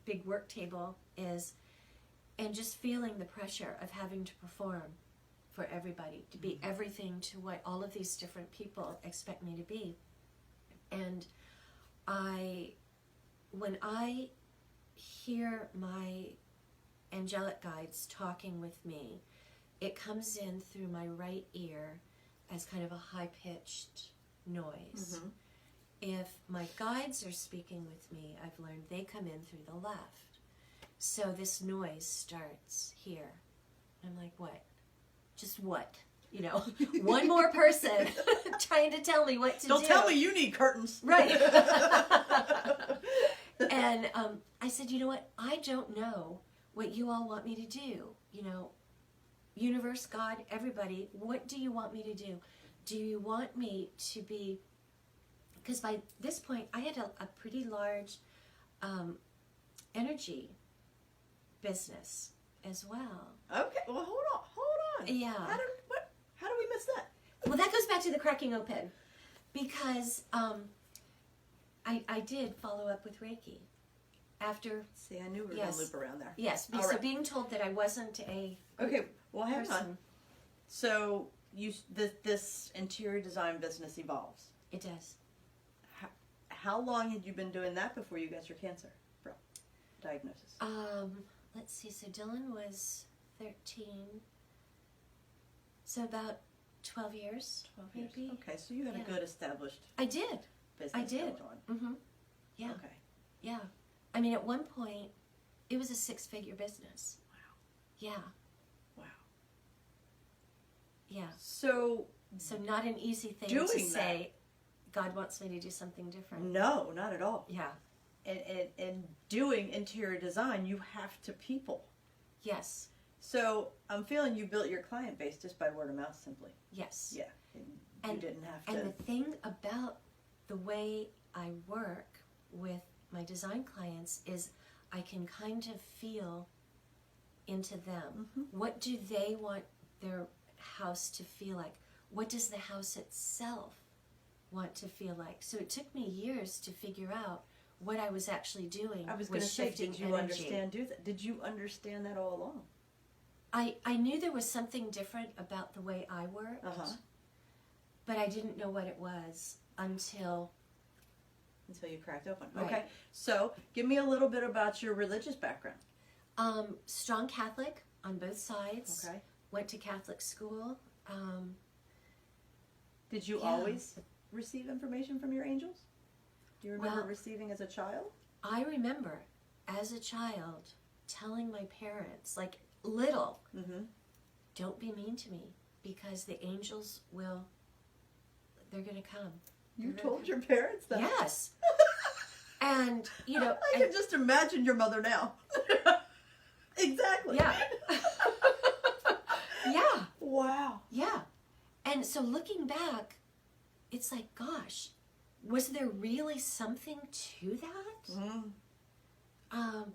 big work table is, and just feeling the pressure of having to perform for everybody, to be everything to what all of these different people expect me to be. And when I hear my angelic guides talking with me, it comes in through my right ear as kind of a high-pitched noise. Mm-hmm. If my guides are speaking with me, I've learned they come in through the left. So this noise starts here. I'm like, what? Just what? You know, one more person trying to tell me what to do. Don't tell me you need curtains. Right. And I said, you know what? I don't know what you all want me to do. You know, universe, God, everybody, what do you want me to do? Do you want me to be... Because by this point, I had a pretty large energy business as well. Okay, well, hold on. Yeah. How do we miss that? Well, that goes back to the cracking open. Because I did follow up with Reiki after... See, I knew we were Yes. going to loop around there. Yes, All so right. being told that I wasn't a Okay, well, hang on. person, So, this interior design business evolves. it does. How long had you been doing that before you got your cancer diagnosis? Let's see, so Dylan was 13, so about 12 years, 12 years. maybe. Okay, so you had Yeah. a good established I did. business did. going on. Mm-hmm. Yeah. Okay. Yeah. I mean, at one point, it was a 6-figure business. Wow. Yeah. Wow. Yeah. So, So not an easy thing Doing to that. say, God wants me to do something different. no, not at all. Yeah. And doing interior design, you have to people. Yes. So, I'm feeling you built your client base just by word of mouth simply. Yes. Yeah. And you And- didn't have And to. the thing about the way I work with my design clients is I can kind of feel into them. Mhm. What do they want their house to feel like? What does the house itself want to feel like? So it took me years to figure out what I was actually doing. I was going to with say, shifting did you energy. understand that? Did you understand that all along? I knew there was something different about the way I worked, Uh-huh. but I didn't know what it was until... Until you cracked open. Right. Okay. So, give me a little bit about your religious background. Strong Catholic on both sides. Okay. Went to Catholic school. Did you Yeah. always receive information from your angels? Do you remember Well- receiving as a child? I remember as a child telling my parents, like little, Mm-hmm. don't be mean to me because the angels will, they're going to come. You told your parents that? Yes. And, you know, I can just imagine your mother now. Exactly. yeah. Yeah. Wow. Yeah. And so looking back, it's like, gosh, was there really something to that? Mm.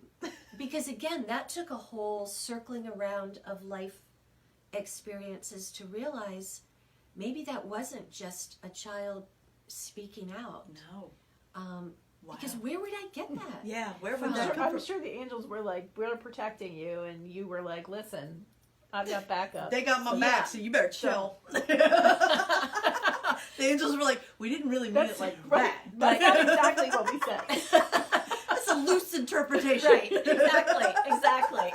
Because again, that took a whole circling around of life experiences to realize maybe that wasn't just a child speaking out. No. Wow. Because where would I get that? Yeah, where From- would that come I'm from? sure the angels were like, we're protecting you, and you were like, listen, I've got backup. They got my Yeah. back, so you better chill. The angels were like, we didn't really mean it like right. that. That's not exactly what we said. That's a loose interpretation. Right, exactly.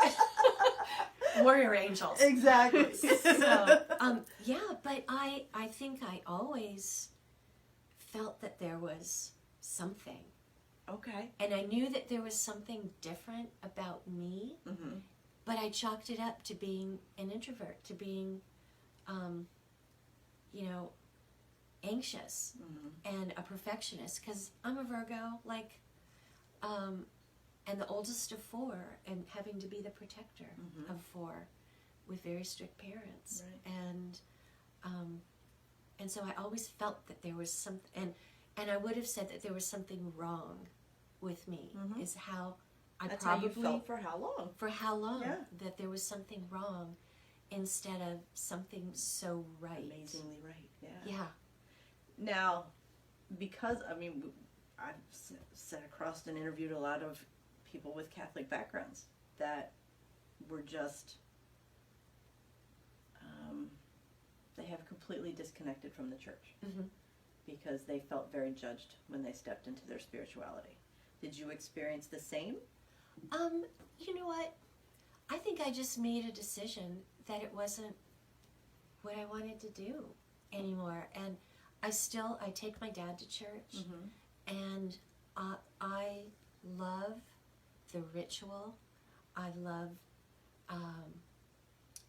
Warrior angels. Exactly. So, yeah, but I think I always felt that there was something. Okay. And I knew that there was something different about me, Mm-hmm. but I chalked it up to being an introvert, to being, anxious Mm-hmm. and a perfectionist, because I'm a Virgo, and the oldest of 4, and having to be the protector Mhm. of 4 with very strict parents. Right. And And so I always felt that there was something, and I would have said that there was something wrong with me, is how That's how you felt for how long? For how long? Yeah. That there was something wrong instead of something so right. Amazingly right, yeah. Yeah. Now, because, I mean, I've sat across and interviewed a lot of people with Catholic backgrounds that were just, they have completely disconnected from the church because they felt very judged when they stepped into their spirituality. Did you experience the same? You know what? I think I just made a decision that it wasn't what I wanted to do anymore. And I take my dad to church, and I love the ritual. I love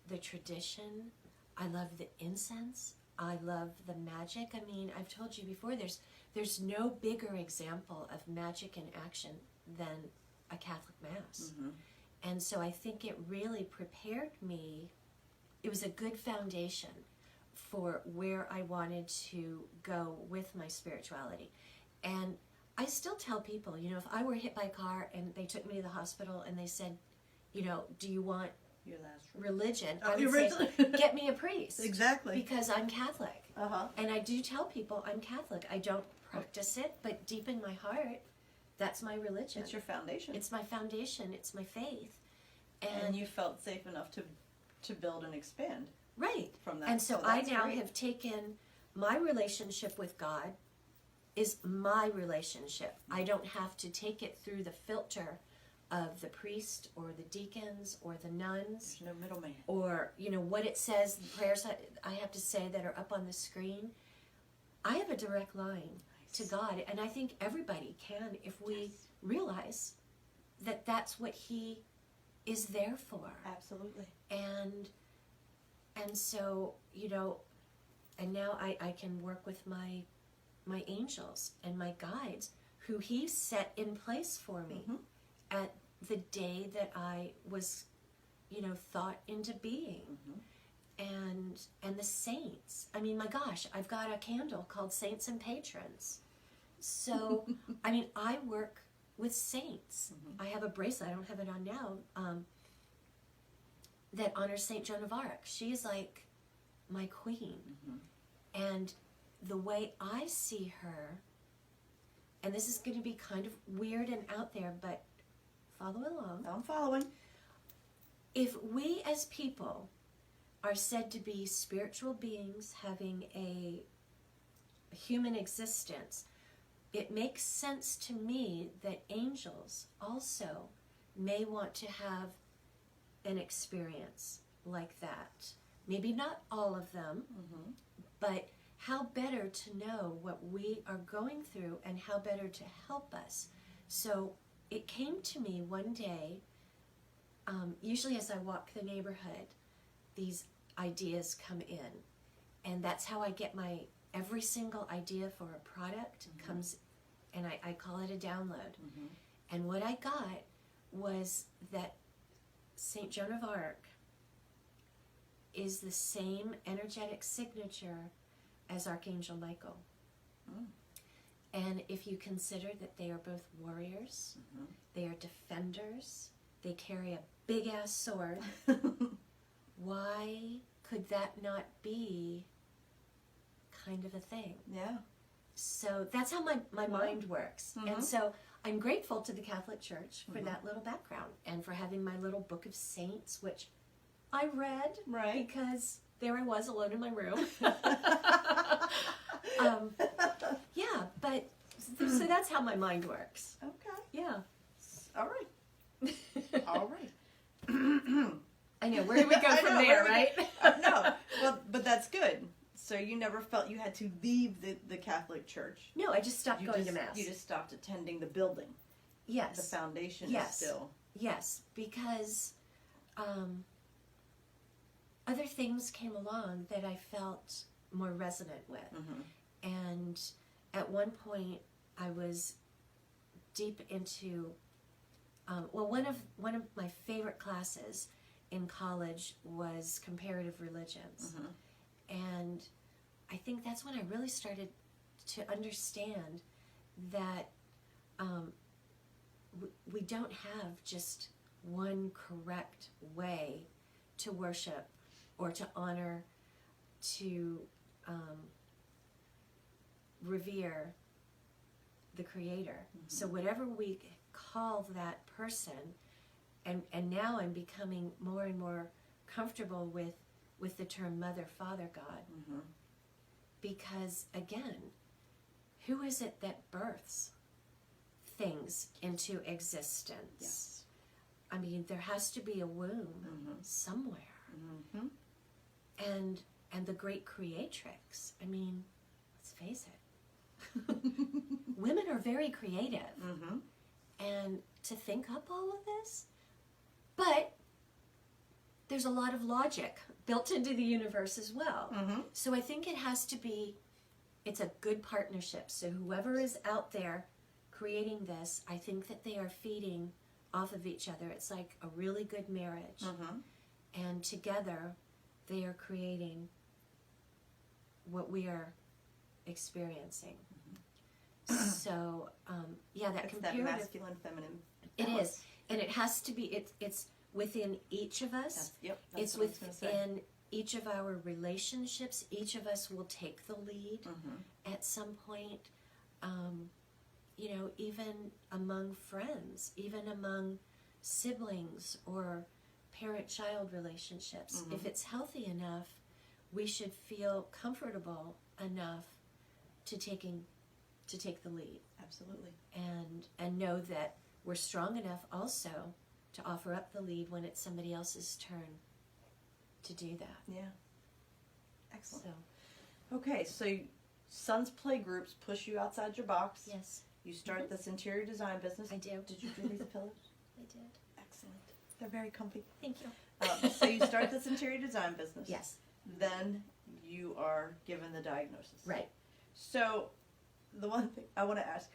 the tradition. I love the incense. I love the magic. I mean, I've told you before, there's no bigger example of magic in action than a Catholic Mass. And so I think it really prepared me. It was a good foundation for where I wanted to go with my spirituality. And I still tell people, you know, if I were hit by a car and they took me to the hospital and they said, you know, do you want Your last religion? Oh, I would say, get me a priest. Exactly. Because I'm Catholic. Uh-huh. And I do tell people I'm Catholic. I don't practice it, but deep in my heart, that's my religion. It's your foundation. It's my foundation. It's my faith. And you felt safe enough to build and expand. Right. From that. And so I that's now great. have taken my relationship with God is my relationship. I don't have to take it through the filter of the priest or the deacons or the nuns. There's no middleman. Or, you know, what it says, the prayers I have to say that are up on the screen. I have a direct line to God, and I think everybody can if we realize that that's what He is there for. Absolutely. And so, you know, and now I can work with my angels and my guides who He set in place for me at the day that I was, you know, thought into being. And the saints. I mean, my gosh, I've got a candle called Saints and Patrons. So, I mean, I work with saints. I have a bracelet, I don't have it on now, that honors Saint Joan of Arc. She is like my queen. And the way I see her, and this is going to be kind of weird and out there, but follow along. I'm following. If we as people are said to be spiritual beings having a human existence, it makes sense to me that angels also may want to have an experience like that. Maybe not all of them, but how better to know what we are going through and how better to help us. So it came to me one day, usually as I walk the neighborhood, these ideas come in. And that's how I get every single idea for a product comes, and I call it a download. And what I got was that St. Joan of Arc is the same energetic signature as Archangel Michael. And if you consider that they are both warriors, they are defenders, they carry a big-ass sword, why could that not be kind of a thing? Yeah. So that's how my mind works. And so I'm grateful to the Catholic Church for that little background and for having my little book of saints, which I read because there I was alone in my room. Yeah, but so that's how my mind works. Okay. Yeah. All right. All right. I know. Where do we go from there, right? No. Well, but that's good. So you never felt you had to leave the Catholic Church. No, I just stopped going to Mass. You just stopped attending the building. Yes. The foundation is still. Yes, because other things came along that I felt more resonant with. And at one point, I was deep into, one of my favorite classes in college was comparative religions. And I think that's when I really started to understand that we don't have just one correct way to worship or to honor, to revere the Creator. Mm-hmm. So whatever we call that person, and now I'm becoming more and more comfortable with the term Mother, Father, God. Mm-hmm. Because again, who is it that births things into existence? Yes. I mean, there has to be a womb somewhere. Mm-hmm. And the great creatrix. I mean, let's face it. Women are very creative. Mm-hmm. And to think up all of this, but there's a lot of logic built into the universe as well. Mm-hmm. So I think it has to be, it's a good partnership. So whoever is out there creating this, I think that they are feeding off of each other. It's like a really good marriage. Mm-hmm. And together, they are creating what we are experiencing. Mm-hmm. So, that it's comparative... that masculine, feminine balance. It is. And it has to be, it's within each of us. Yep. It's within each of our relationships. Each of us will take the lead at some point. Even among friends, even among siblings or parent-child relationships. Mm-hmm. If it's healthy enough, we should feel comfortable enough to take the lead. Absolutely. And know that we're strong enough also to offer up the lead when it's somebody else's turn to do that. Yeah. Excellent. Okay, so Sons Play Groups push you outside your box. Yes. You start this interior design business. I do. Did you do these pillows? I did. Excellent. They're very comfy. Thank you. So you start this interior design business. Yes. Then you are given the diagnosis. Right. So the one thing I want to ask,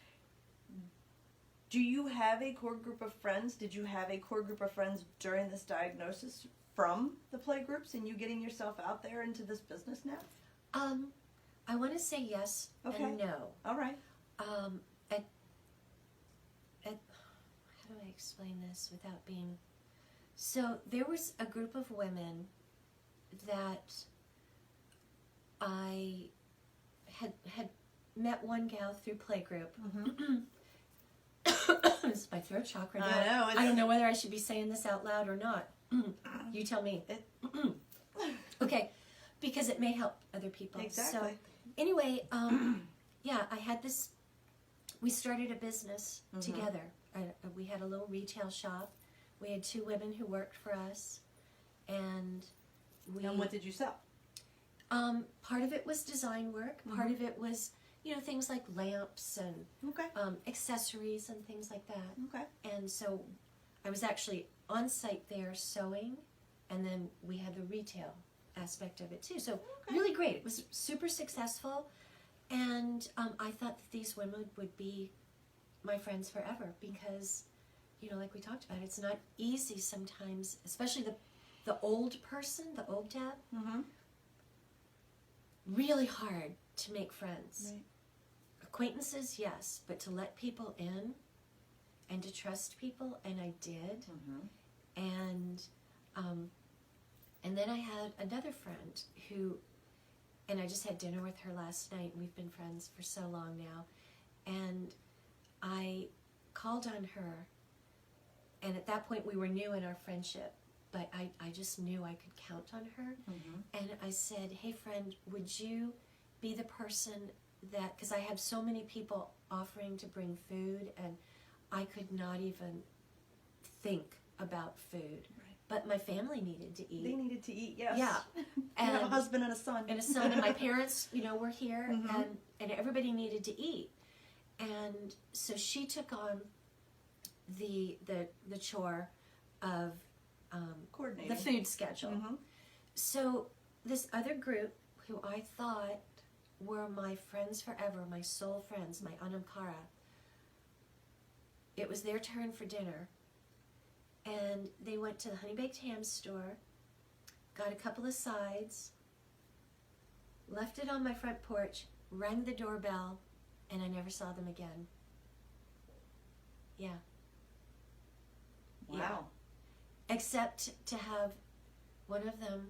do you have a core group of friends? Did you have a core group of friends during this diagnosis from the play groups and you getting yourself out there into this business now? I want to say yes and no. All right. How do I explain this without being... So there was a group of women that I had met one gal through playgroup. Mm-hmm. It's my throat chakra now. I know. I don't know whether I should be saying this out loud or not. You tell me. Okay, because it may help other people. Exactly. So anyway, I had this... We started a business together. We had a little retail shop. We had 2 women who worked for us, and And what did you sell? Part of it was design work. Part of it was, things like lamps and accessories and things like that. Okay. And so I was actually on site there sewing, and then we had the retail aspect of it too. So really great. It was super successful, and I thought that these women would be my friends forever because, like we talked about, it's not easy sometimes, especially the old person, the old Deb. Mm-hmm. Really hard to make friends. Right. Acquaintances, yes, but to let people in and to trust people, and I did. Mm-hmm. And then I had another friend who, and I just had dinner with her last night, and we've been friends for so long now, and I called on her, and at that point we were new in our friendship, but I just knew I could count on her. Mm-hmm. And I said, hey friend, would you be the person that, because I have so many people offering to bring food, and I could not even think about food. Right. But my family needed to eat. They needed to eat, yes. Yeah. And you have a husband and a son. And my parents, were here, mm-hmm. and everybody needed to eat. And so she took on the chore of the food schedule. Mm-hmm. So this other group, who I thought were my friends forever, my soul friends, my anamkara, it was their turn for dinner. And they went to the Honey Baked Ham store, got a couple of sides, left it on my front porch, rang the doorbell, and I never saw them again. Yeah. Wow. Yeah. Except to have one of them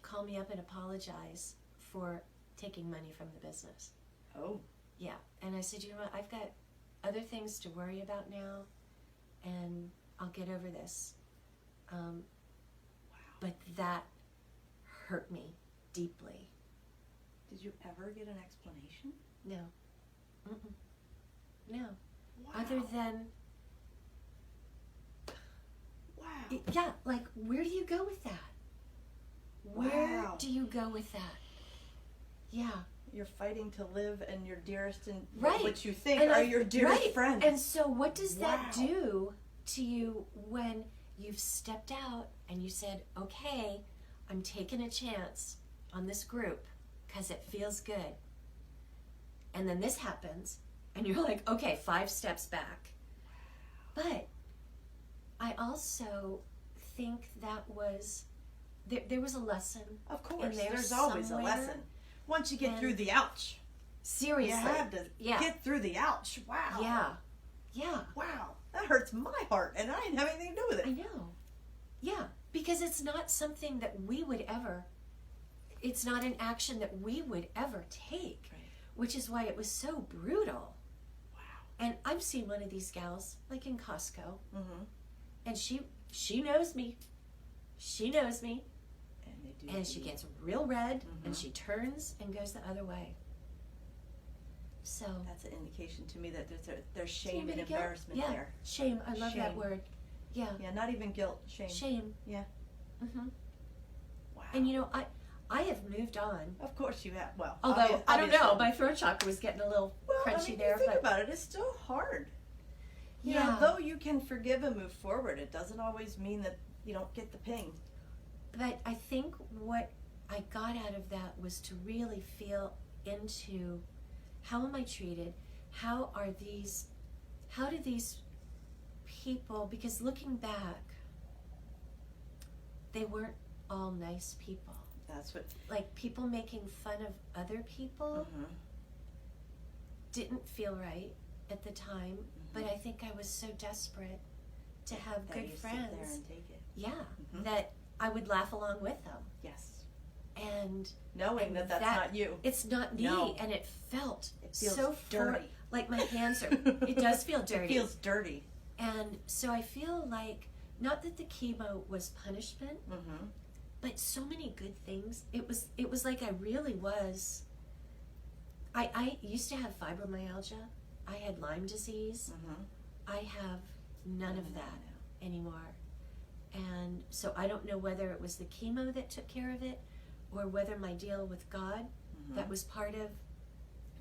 call me up and apologize for taking money from the business. Oh. Yeah. And I said, you know what, I've got other things to worry about now, and I'll get over this. Wow. But that hurt me deeply. Did you ever get an explanation? No. Mm-mm. No. Wow. Other than, Wow. yeah, like, where do you go with that? Where Wow. do you go with that? Yeah. You're fighting to live, and your dearest and Right. what you think And are I- your dearest right. friends. And so what does that Wow. do to you when you've stepped out and you said, okay, I'm taking a chance on this group because it feels good. And then this happens and you're like, okay, 5 steps back. But I also think that was, there was a lesson. Of course, there there's always a somewhere. lesson. Once you get And- through the ouch, Seriously. you have to Yeah. get through the ouch. Wow. Yeah. Yeah. Wow. That hurts my heart, and I didn't have anything to do with it. I know. Yeah, because it's not something that we would ever, it's not an action that we would ever take, Right. which is why it was so brutal. Wow. And I've seen one of these gals, like in Costco, Mm-hmm. and she knows me. She knows me, And they do. and she gets real red, and Mhm. she turns and goes the other way. So, That's an indication to me that there's shame and guilt? embarrassment Yeah. there. Shame, I love that Shame. word. Yeah, Yeah, not even guilt, shame. shame. Yeah. hmm Wow. And you know, I have moved on. Of course you have. Well, Although, I don't know, obviously. my throat chakra was getting a little Well, crunchy I mean, there. you think But about it, it's still hard. You Yeah. know, though you can forgive and move forward, it doesn't always mean that you don't get the ping. But I think what I got out of that was to really feel into how am I treated? How do these people, because looking back, they weren't all nice people. That's what. Like, people making fun of other people Mhm. didn't feel right at the time, but I think I was so desperate to have That good you sit there friends. and take it. Yeah, Mhm. that I would laugh along with them. Yes. And Knowing And that that's that- not you. it's not me, No. and it felt It feels so dirty. like my hands are, it does feel dirty. It feels dirty. And so I feel like, not that the chemo was punishment, Mm-hmm. but so many good things. It was like I really was, I used to have fibromyalgia. I had Lyme disease. Mm-hmm. I have none of that anymore. And so I don't know whether it was the chemo that took care of it or whether my deal with God, Mm-hmm. that was part of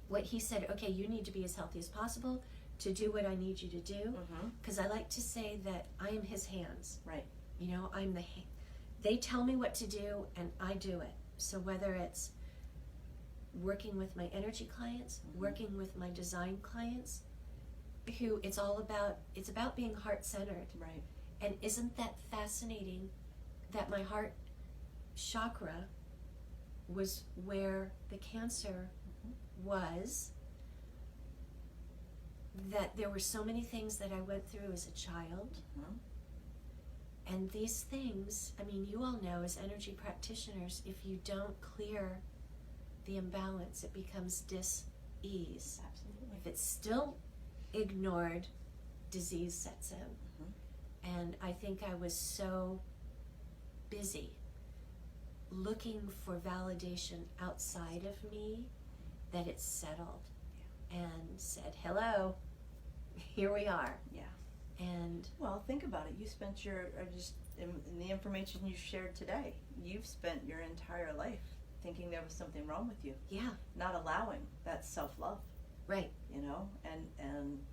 what he said, okay, you need to be as healthy as possible to do what I need you to do. Mm-hmm. Because I like to say that I am his hands. Right. You know, I'm they tell me what to do and I do it. So whether it's working with my energy clients, Mhm. working with my design clients, who it's about being heart-centered. Right. And isn't that fascinating that my heart chakra was where the cancer was, that there were so many things that I went through as a child. Mhm. And these things, I mean, you all know as energy practitioners, if you don't clear the imbalance, it becomes dis-ease. Absolutely. If it's still ignored, disease sets in. Mhm. And I think I was so busy looking for validation outside of me that it settled and said, hello, here we are. Yeah. And Well, think about it. You spent in the information you shared today, you've spent your entire life thinking there was something wrong with you, yeah, not allowing that self-love, right. you know, and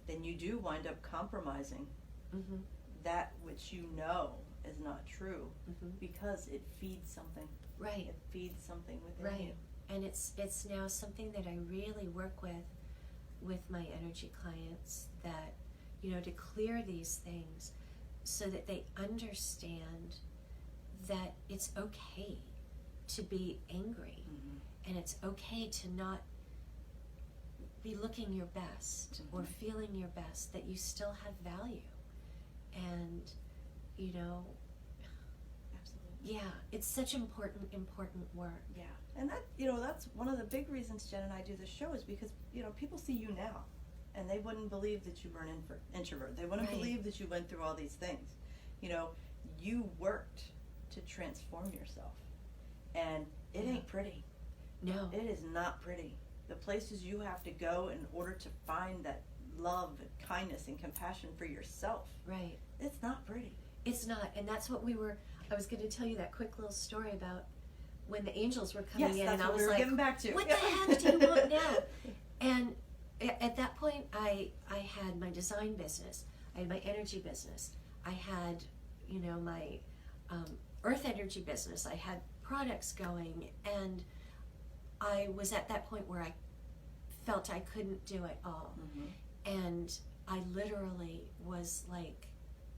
then you do wind up compromising Mm-hmm. that which you know is not true Mm-hmm. because it feeds something. Right. It feeds something within Right. you. And it's now something that I really work with my energy clients, that, you know, to clear these things so that they understand that it's okay to be angry, and it's okay to not be looking your best or feeling your best, that you still have value. And, you know, Absolutely. yeah, it's such important work. Yeah. And that, you know, that's one of the big reasons Jen and I do this show, is because, you know, people see you now and they wouldn't believe that you were an introvert. They wouldn't Right. believe that you went through all these things. You know, you worked to transform yourself, and it ain't pretty. No. It is not pretty. The places you have to go in order to find that love and kindness and compassion for yourself. Right. It's not pretty. It's not. And that's what I was going to tell you that quick little story about when the angels were coming in, and I was like, getting back to. what the heck do you want now? And at that point, I had my design business. I had my energy business. I had, you know, my earth energy business. I had products going, and I was at that point where I felt I couldn't do it all. And I literally was like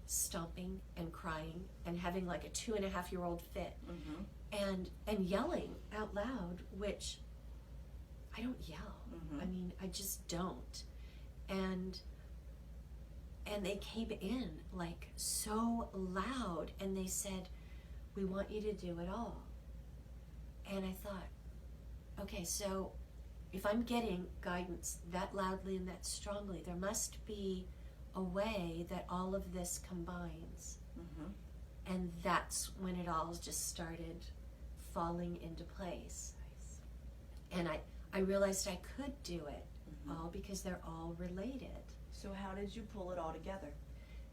stomping and crying and having like a 2.5-year-old fit, and yelling out loud, which I don't yell. I mean, I just don't. And they came in like so loud, and they said, we want you to do it all. And I thought, okay, so if I'm getting guidance that loudly and that strongly, there must be a way that all of this combines. And that's when it all just started falling into place. And I realized I could do it all because they're all related. So how did you pull it all together?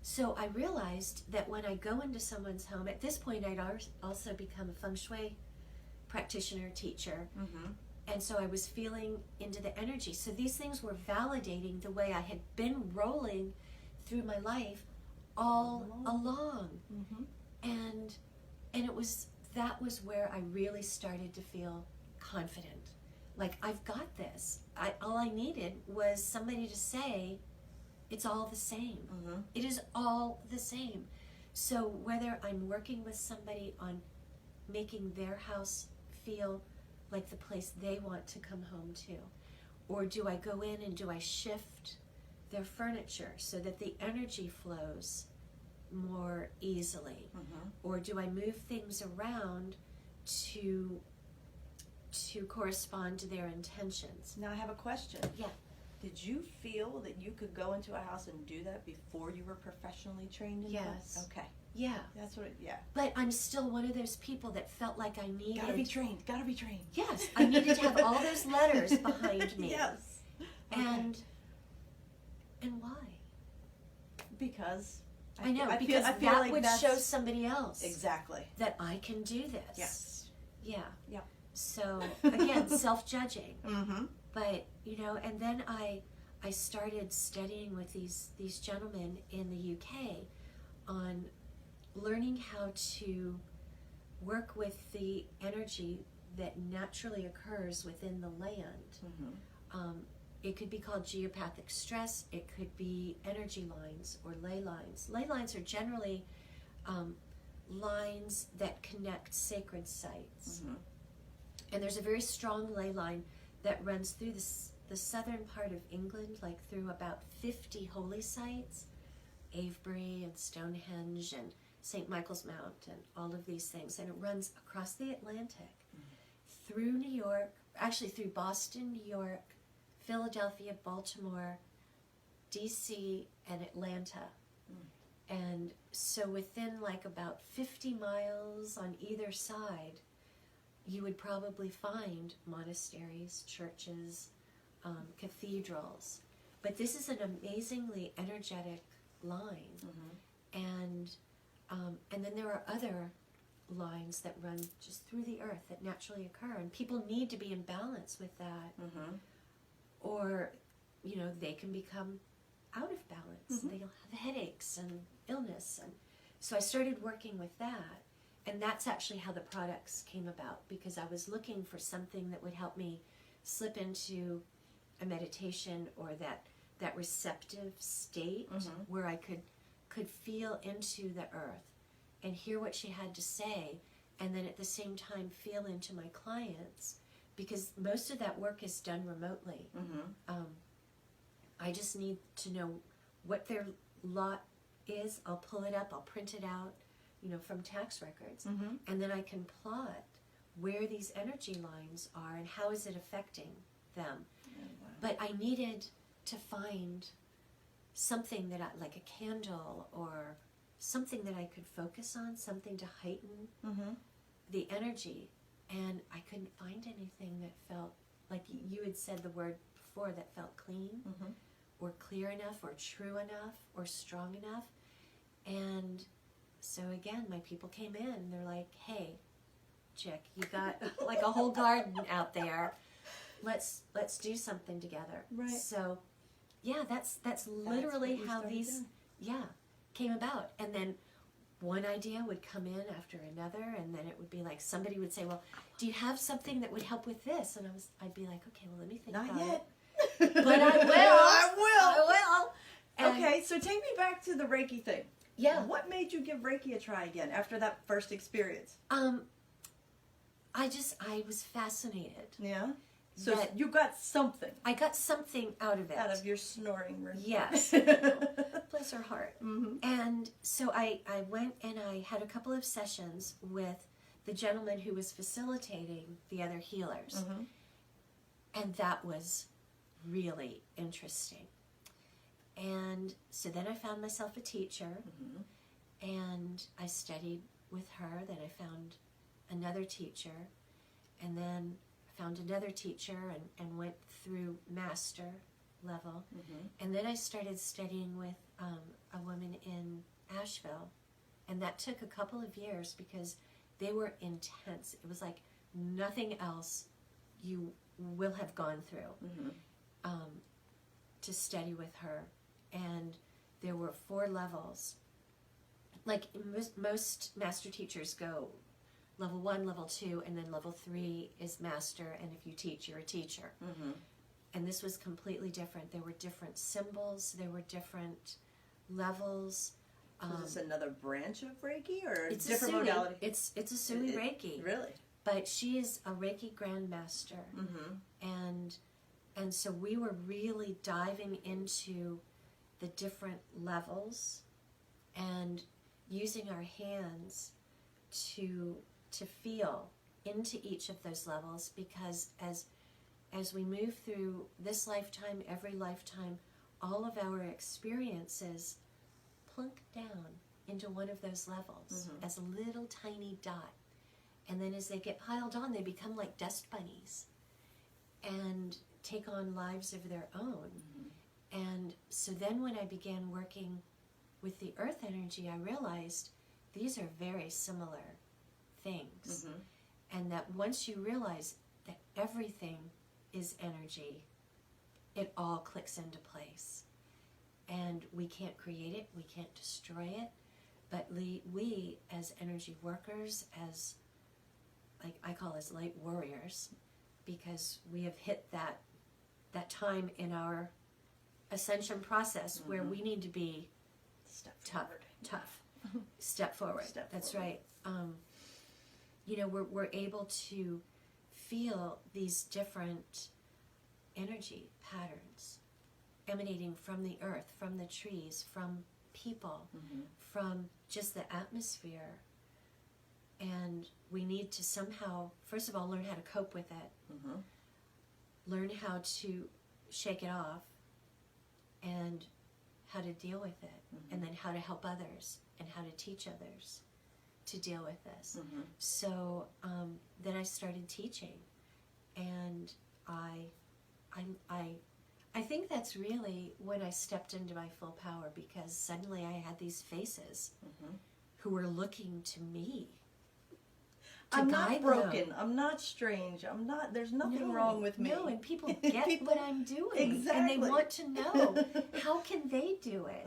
So I realized that when I go into someone's home, at this point I'd also become a feng shui practitioner, teacher, and so I was feeling into the energy. So these things were validating the way I had been rolling through my life all along. And that was where I really started to feel confident. Like, I've got this. All I needed was somebody to say, it's all the same. It is all the same. So whether I'm working with somebody on making their house feel like the place they want to come home to, or do I go in and do I shift their furniture so that the energy flows more easily, or do I move things around to correspond to their intentions? Now I have a question. Yeah. Did you feel that you could go into a house and do that before you were professionally trained in that? Yes. Okay. Yeah. That's what yeah. But I'm still one of those people that felt like I needed... Gotta be trained. Yes. I needed to have all those letters behind me. Yes. And why? Because I know, I because feel that like would that's- show somebody else Exactly. that I can do this. Yes. Yeah. Yep. So, again, self-judging. Mm-hmm. But, you know, and then I started studying with these gentlemen in the UK on learning how to work with the energy that naturally occurs within the land. Mm-hmm. It could be called geopathic stress. It could be energy lines or ley lines. Ley lines are generally lines that connect sacred sites. Mm-hmm. And there's a very strong ley line that runs through the southern part of England, like through about 50 holy sites, Avebury and Stonehenge and St. Michael's Mount and all of these things. And it runs across the Atlantic, through New York, actually through Boston, New York, Philadelphia, Baltimore, DC, and Atlanta. And so within like about 50 miles on either side, you would probably find monasteries, churches, cathedrals. But this is an amazingly energetic line. And then there are other lines that run just through the earth that naturally occur. And people need to be in balance with that. Or, you know, they can become out of balance. They'll have headaches and illness. And so I started working with that. And that's actually how the products came about, because I was looking for something that would help me slip into a meditation or that receptive state where I could feel into the earth and hear what she had to say and then at the same time feel into my clients, because most of that work is done remotely. I just need to know what their lot is. I'll pull it up, I'll print it out, from tax records, and then I can plot where these energy lines are and how is it affecting them. Oh, wow. But I needed to find something that like a candle or something that I could focus on, something to heighten the energy, and I couldn't find anything that felt like you had said the word before, that felt clean or clear enough or true enough or strong enough. And so again, my people came in and they're like, hey, chick, you got like a whole garden out there. Let's do something together. Right. So yeah, that's literally how these came about. And then one idea would come in after another, and then it would be like somebody would say, well, do you have something that would help with this? And I'd be like, okay, well, let me think Not about yet. it. But I will. I will. And okay, so take me back to the Reiki thing. Yeah. What made you give Reiki a try again after that first experience? I was fascinated. Yeah. So that you got something I got something out of it. out of your snoring room. Yes. Bless her heart. And so I went and I had a couple of sessions with the gentleman who was facilitating the other healers. And that was really interesting. And so then I found myself a teacher, and I studied with her. Then I found another teacher, and then found another teacher and went through master level. And then I started studying with a woman in Asheville, and that took a couple of years because they were intense. It was like nothing else you will have gone through to study with her. And there were 4 levels. Like most master teachers go level 1, level 2, and then level 3 is master, and if you teach, you're a teacher. And this was completely different. There were different symbols, there were different levels. Is this another branch of Reiki or It's different a Sui. modality? It's a Sui Reiki. Really? But she is a Reiki Grandmaster. And so we were really diving into the different levels and using our hands to feel into each of those levels, because as we move through this lifetime, every lifetime, all of our experiences plunk down into one of those levels as a little tiny dot. And then as they get piled on, they become like dust bunnies and take on lives of their own. And so then when I began working with the earth energy, I realized these are very similar things. And that once you realize that everything is energy, it all clicks into place. And we can't create it, we can't destroy it, but we as energy workers, as like I call as light warriors, because we have hit that time in our ascension process where we need to be tough. Step forward. That's right. We're able to feel these different energy patterns emanating from the earth, from the trees, from people, from just the atmosphere. And we need to somehow, first of all, learn how to cope with it, learn how to shake it off, and how to deal with it, and then how to help others, and how to teach others to deal with this. So then I started teaching, and I think that's really when I stepped into my full power, because suddenly I had these faces who were looking to me. I'm not broken. I'm not strange. There's nothing wrong with me. No, and people get what I'm doing. Exactly. And they want to know, how can they do it?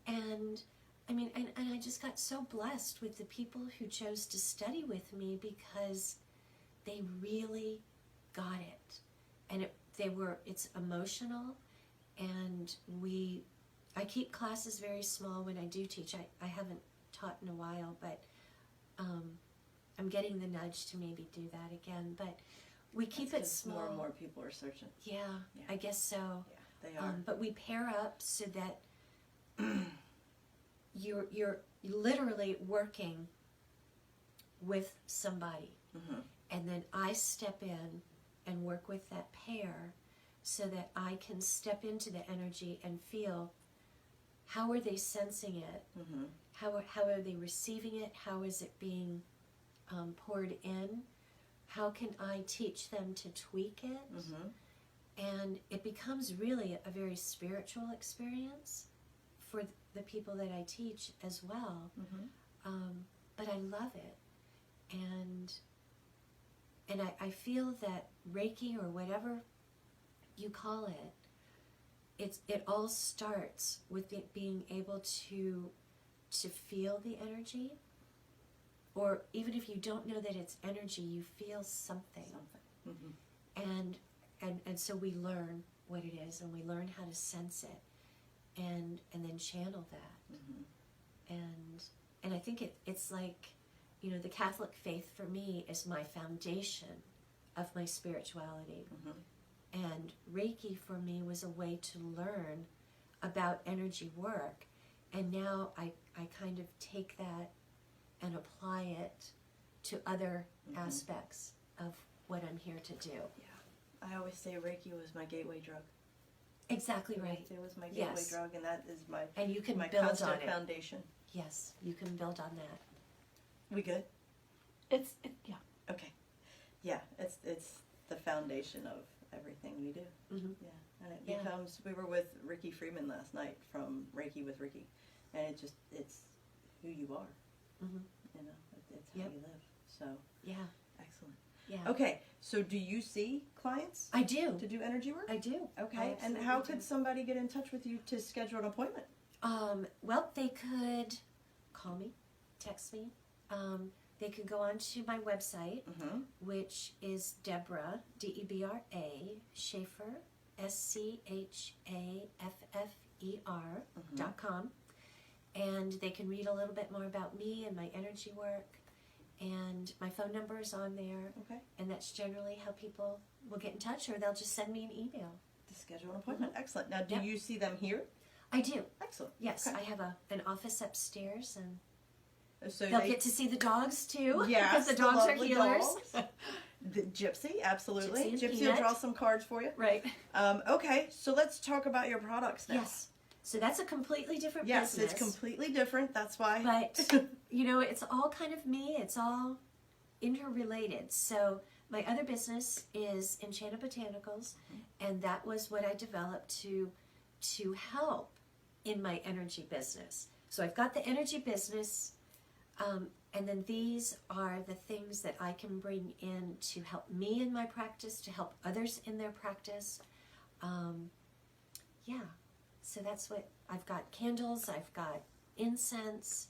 And I mean, and I just got so blessed with the people who chose to study with me, because they really got it. And it's emotional, and I keep classes very small when I do teach. I haven't taught in a while, but I'm getting the nudge to maybe do that again, but we keep That's it 'cause small. More and more people are searching. Yeah, Yeah. I guess so. Yeah, they are. But we pair up so that you're literally working with somebody, and then I step in and work with that pair so that I can step into the energy and feel how are they sensing it, how are they receiving it, how is it being poured in, how can I teach them to tweak it, and it becomes really a very spiritual experience for the people that I teach as well. But I love it, and I feel that Reiki, or whatever you call it, it all starts with it being able to feel the energy, or even if you don't know that it's energy, you feel something. And so we learn what it is, and we learn how to sense it, and then channel that. And I think it's like, you know, the Catholic faith for me is my foundation of my spirituality. And Reiki for me was a way to learn about energy work. And now I kind of take that and apply it to other aspects of what I'm here to do. Yeah. I always say Reiki was my gateway drug. Exactly right. It was my gateway Yes. drug, and that is my, And you can my build constant on it. foundation. Yes, you can build on that. We good? Yeah. Okay. Yeah, it's the foundation of everything we do. Yeah, and it Yeah. becomes. We were with Ricky Freeman last night from Reiki with Ricky, and it's who you are. You know, it's how Yep. you live. So Yeah. excellent. Yeah. Okay, so do you see clients I do. to do energy work? I do. Okay, I and absolutely how do. could somebody get in touch with you to schedule an appointment? Well, they could call me, text me. They could go on to my website, which is Debra, Debra, Schaffer, SCHAFFER.com. And they can read a little bit more about me and my energy work. And my phone number is on there. Okay. And that's generally how people will get in touch, or they'll just send me an email. To schedule an appointment. Excellent. Now, do you see them here? I do. Excellent. Yes, Okay. I have an office upstairs, and So they'll get to see the dogs too. Yes, because the dogs are lovely healers. dogs. The Gypsy, absolutely. Gypsy and Gypsy will Peanut. draw some cards for you. Right. Okay, so let's talk about your products now. Yes. So that's a completely different Yes, business. it's completely different. That's why. But, you know, it's all kind of me. It's all interrelated. So my other business is Enchanted Botanicals, and that was what I developed to help in my energy business. So I've got the energy business, and then these are the things that I can bring in to help me in my practice, to help others in their practice. Yeah. So that's what I've got. Candles, I've got incense,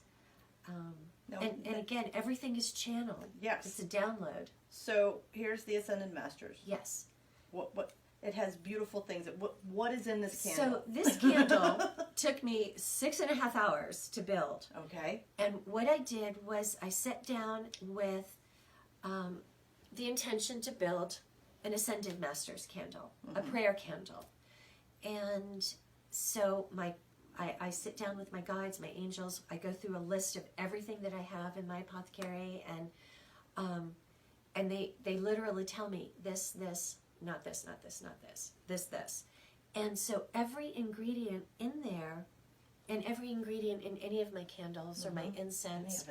No, and again, everything is channeled. Yes. It's a download. So here's the Ascended Masters. Yes. What? It has beautiful things. What is in this candle? So this candle took me 6.5 hours to build. Okay. And what I did was I sat down with the intention to build an Ascended Masters candle, a prayer candle. And so I sit down with my guides, my angels. I go through a list of everything that I have in my apothecary, and they literally tell me this, not this, not this, not this. And so every ingredient in there, and every ingredient in any of my candles or my incense,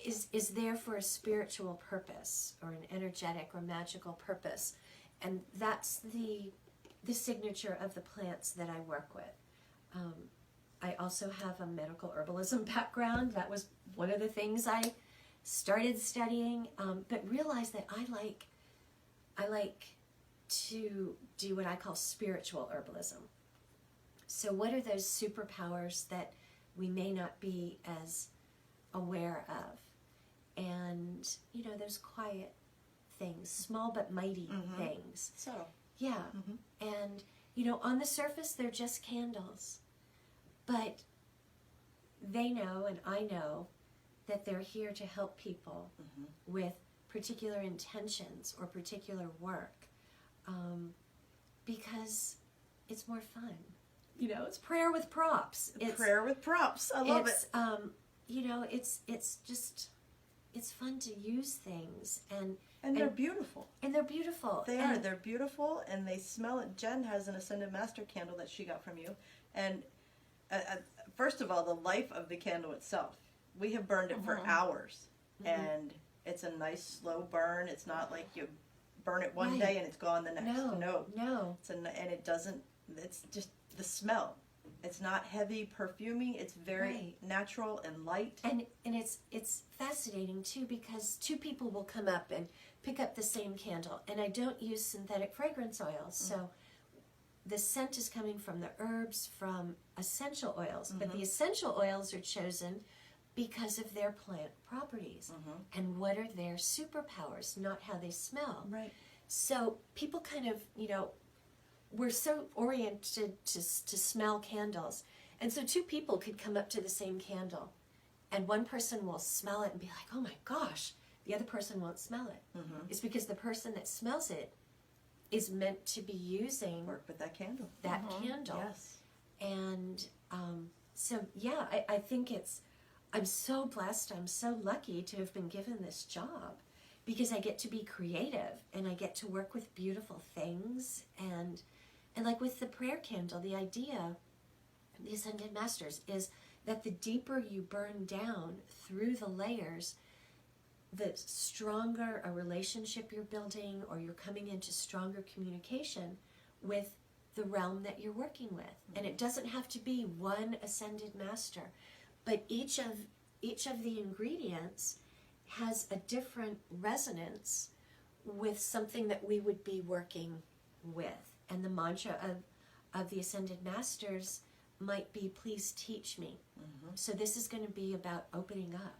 is there for a spiritual purpose or an energetic or magical purpose. And that's the signature of the plants that I work with. I also have a medical herbalism background. That was one of the things I started studying, but realized that I like to do what I call spiritual herbalism. So what are those superpowers that we may not be as aware of? And, you know, those quiet things, small but mighty things. So. Yeah. And, you know, on the surface, they're just candles. But they know, and I know, that they're here to help people with particular intentions or particular work, because it's more fun. You know, it's prayer with props. It's prayer with props. I love it. You know, it's just, it's fun to use things, and they're beautiful. And they're beautiful. They are. They're beautiful, and they smell it. Jen has an Ascended Master candle that she got from you, and first of all, the life of the candle itself. We have burned it for hours, and it's a nice slow burn. It's not like you burn it one day and it's gone the next. No. And it doesn't. It's just the smell. It's not heavy perfuming. It's very natural and light. And it's fascinating too, because two people will come up and pick up the same candle, and I don't use synthetic fragrance oils, so the scent is coming from the herbs, from essential oils, but the essential oils are chosen because of their plant properties and what are their superpowers, not how they smell. Right. So people kind of, you know, we're so oriented to smell candles. And so two people could come up to the same candle, and one person will smell it and be like, oh my gosh, the other person won't smell it. It's because the person that smells it is meant to be using Work with that candle. that candle. Yes. And so, yeah, I think I'm so blessed, I'm so lucky to have been given this job, because I get to be creative and I get to work with beautiful things. And like with the prayer candle, the idea, the Ascended Masters, is that the deeper you burn down through the layers, the stronger a relationship you're building, or you're coming into stronger communication with the realm that you're working with. And it doesn't have to be one Ascended Master, but each of the ingredients has a different resonance with something that we would be working with. And the mantra of the Ascended Masters might be, please teach me. So this is going to be about opening up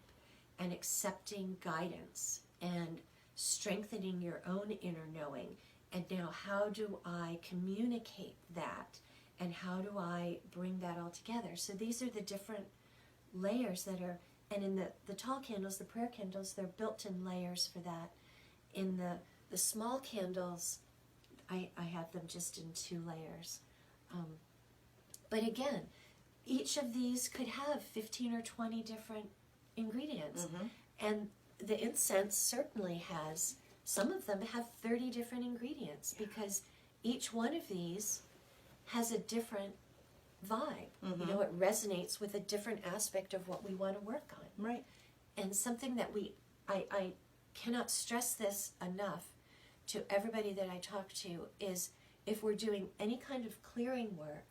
and accepting guidance and strengthening your own inner knowing. And now, how do I communicate that? And how do I bring that all together? So these are the different layers that are, and in the tall candles, the prayer candles, they're built-in layers for that. In the small candles, I have them just in 2 layers. But again, each of these could have 15 or 20 different ingredients. And the incense certainly has, some of them have 30 different ingredients, because each one of these has a different vibe. You know, it resonates with a different aspect of what we want to work on. Right. And something that I cannot stress this enough to everybody that I talk to is, if we're doing any kind of clearing work,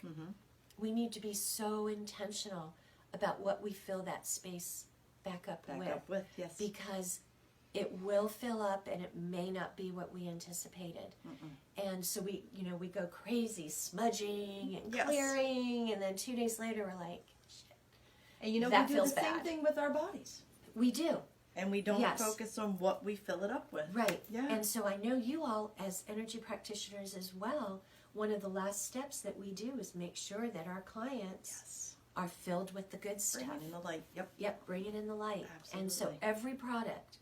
we need to be so intentional about what we fill that space back up with. Yes. Because it will fill up, and it may not be what we anticipated. And so we go crazy smudging and clearing, and then 2 days later we're like, shit. And you know, that we do the feels same bad. thing with our bodies. We do. And we don't focus on what we fill it up with. Right. Yeah. And so I know you all, as energy practitioners as well, one of the last steps that we do is make sure that our clients are filled with the good stuff. Bring it in the light. Yep, bring it in the light. Absolutely. And so every product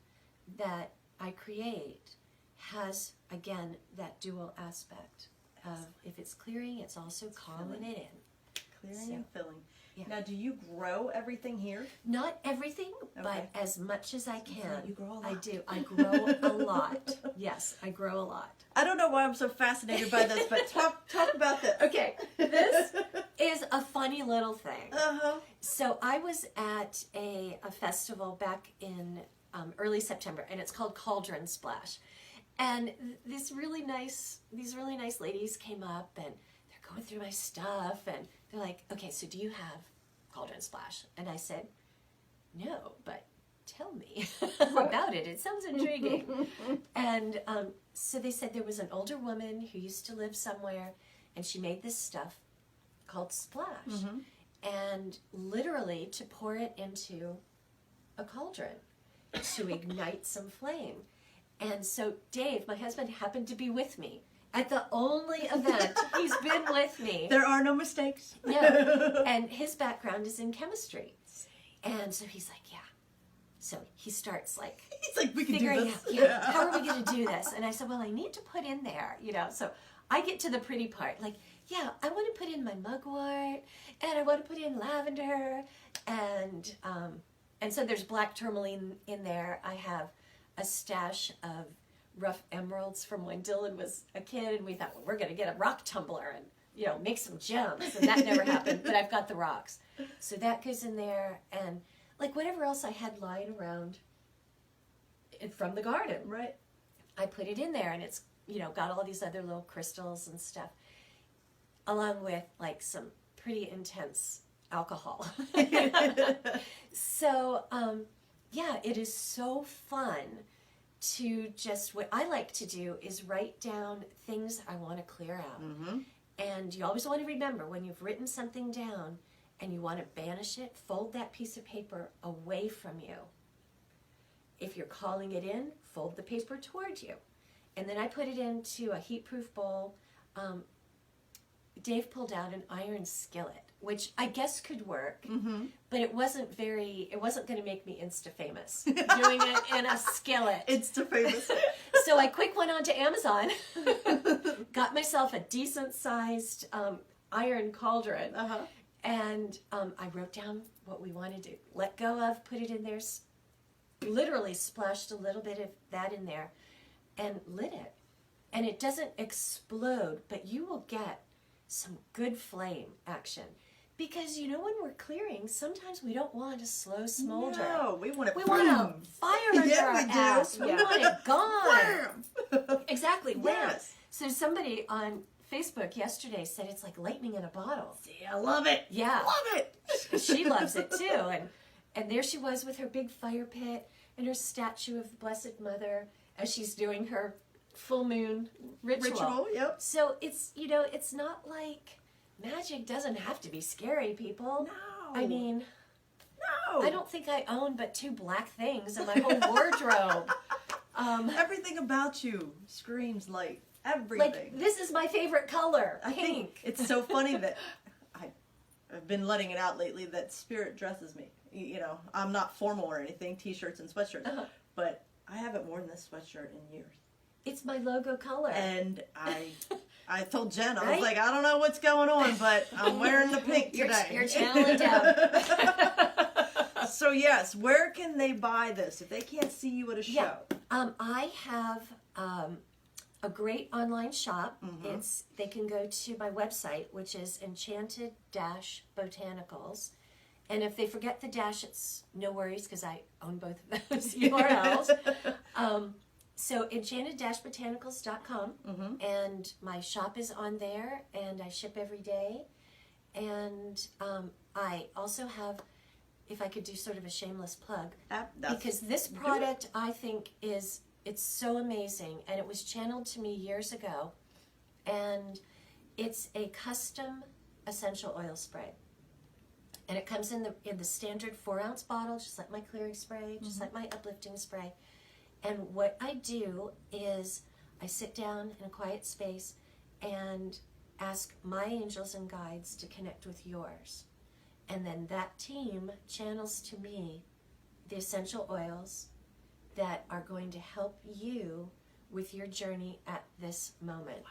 that I create has, again, that dual aspect of, if it's clearing, it's also calming it in. Clearing and filling. Yeah. Now, do you grow everything here? Not everything, but as much as I can. You grow a lot. I do. I grow a lot. Yes, I grow a lot. I don't know why I'm so fascinated by this, but talk about this. Okay, this is a funny little thing. Uh-huh. So I was at a festival back in early September, and it's called Cauldron Splash. And these really nice ladies came up, and they're going through my stuff, and they're like, okay, so do you have Cauldron Splash? And I said, no, but tell me about it. It sounds intriguing. And so they said there was an older woman who used to live somewhere, and she made this stuff called Splash. And literally to pour it into a cauldron to ignite some flame. And so Dave, my husband, happened to be with me at the only event he's been with me. There are no mistakes. No. And his background is in chemistry. And so he's like, yeah, So he starts like He's like, we can do figuring this. out, yeah, how are we going to do this? And I said, well, I need to put in there, you know. So I get to the pretty part, like, yeah, I want to put in my mugwort, and I want to put in lavender, and so there's black tourmaline in there. I have a stash of rough emeralds from when Dylan was a kid, and we thought, well, we're going to get a rock tumbler and, you know, make some gems, and that never happened, but I've got the rocks. So that goes in there, and like whatever else I had lying around from the garden, Right. I put it in there, and it's, you know, got all these other little crystals and stuff, along with like some pretty intense alcohol. So, yeah, it is so fun to just, what I like to do is write down things I want to clear out. Mm-hmm. And you always want to remember, when you've written something down and you want to banish it, fold that piece of paper away from you. If you're calling it in, fold the paper toward you. And then I put it into a heat-proof bowl. Dave pulled out an iron skillet, which I guess could work, but it wasn't going to make me Insta-famous doing it in a skillet. Insta-famous. So I quick went on to Amazon, got myself a decent-sized iron cauldron, and I wrote down what we wanted to let go of, put it in there, literally splashed a little bit of that in there, and lit it. And it doesn't explode, but you will get some good flame action. Because, you know, when we're clearing, sometimes we don't want a slow smolder. No, we want it. We want a fire under Yeah, our we do. ass. We Yeah. want it gone. Wham! Exactly. Wham. Yes. So somebody on Facebook yesterday said it's like lightning in a bottle. See, I love it. Yeah. Love it. She loves it too. And there she was with her big fire pit and her statue of the Blessed Mother as she's doing her full moon ritual. Yep. So it's, you know, it's not like magic doesn't have to be scary, people. No. I mean, no. I don't think I own but 2 black things in my whole wardrobe. Everything about you screams light. Everything. Like, this is my favorite color, I pink. think it's so funny that I've been letting it out lately that spirit dresses me. You know, I'm not formal or anything, t-shirts and sweatshirts, but I haven't worn this sweatshirt in years. It's my logo color. And I told Jen, I was Right? like, I don't know what's going on, but I'm wearing the pink today. You're channeling down. So yes, where can they buy this if they can't see you at a show? Yeah. I have a great online shop. They can go to my website, which is Enchanted-Botanicals. And if they forget the dash, it's no worries because I own both of those URLs. So enchanted-botanicals.com, and my shop is on there, and I ship every day. And I also have, if I could do sort of a shameless plug, because this product I think it's so amazing, and it was channeled to me years ago, and it's a custom essential oil spray. And it comes in the standard 4-ounce bottle, just like my clearing spray, just like my uplifting spray. And what I do is I sit down in a quiet space and ask my angels and guides to connect with yours. And then that team channels to me the essential oils that are going to help you with your journey at this moment.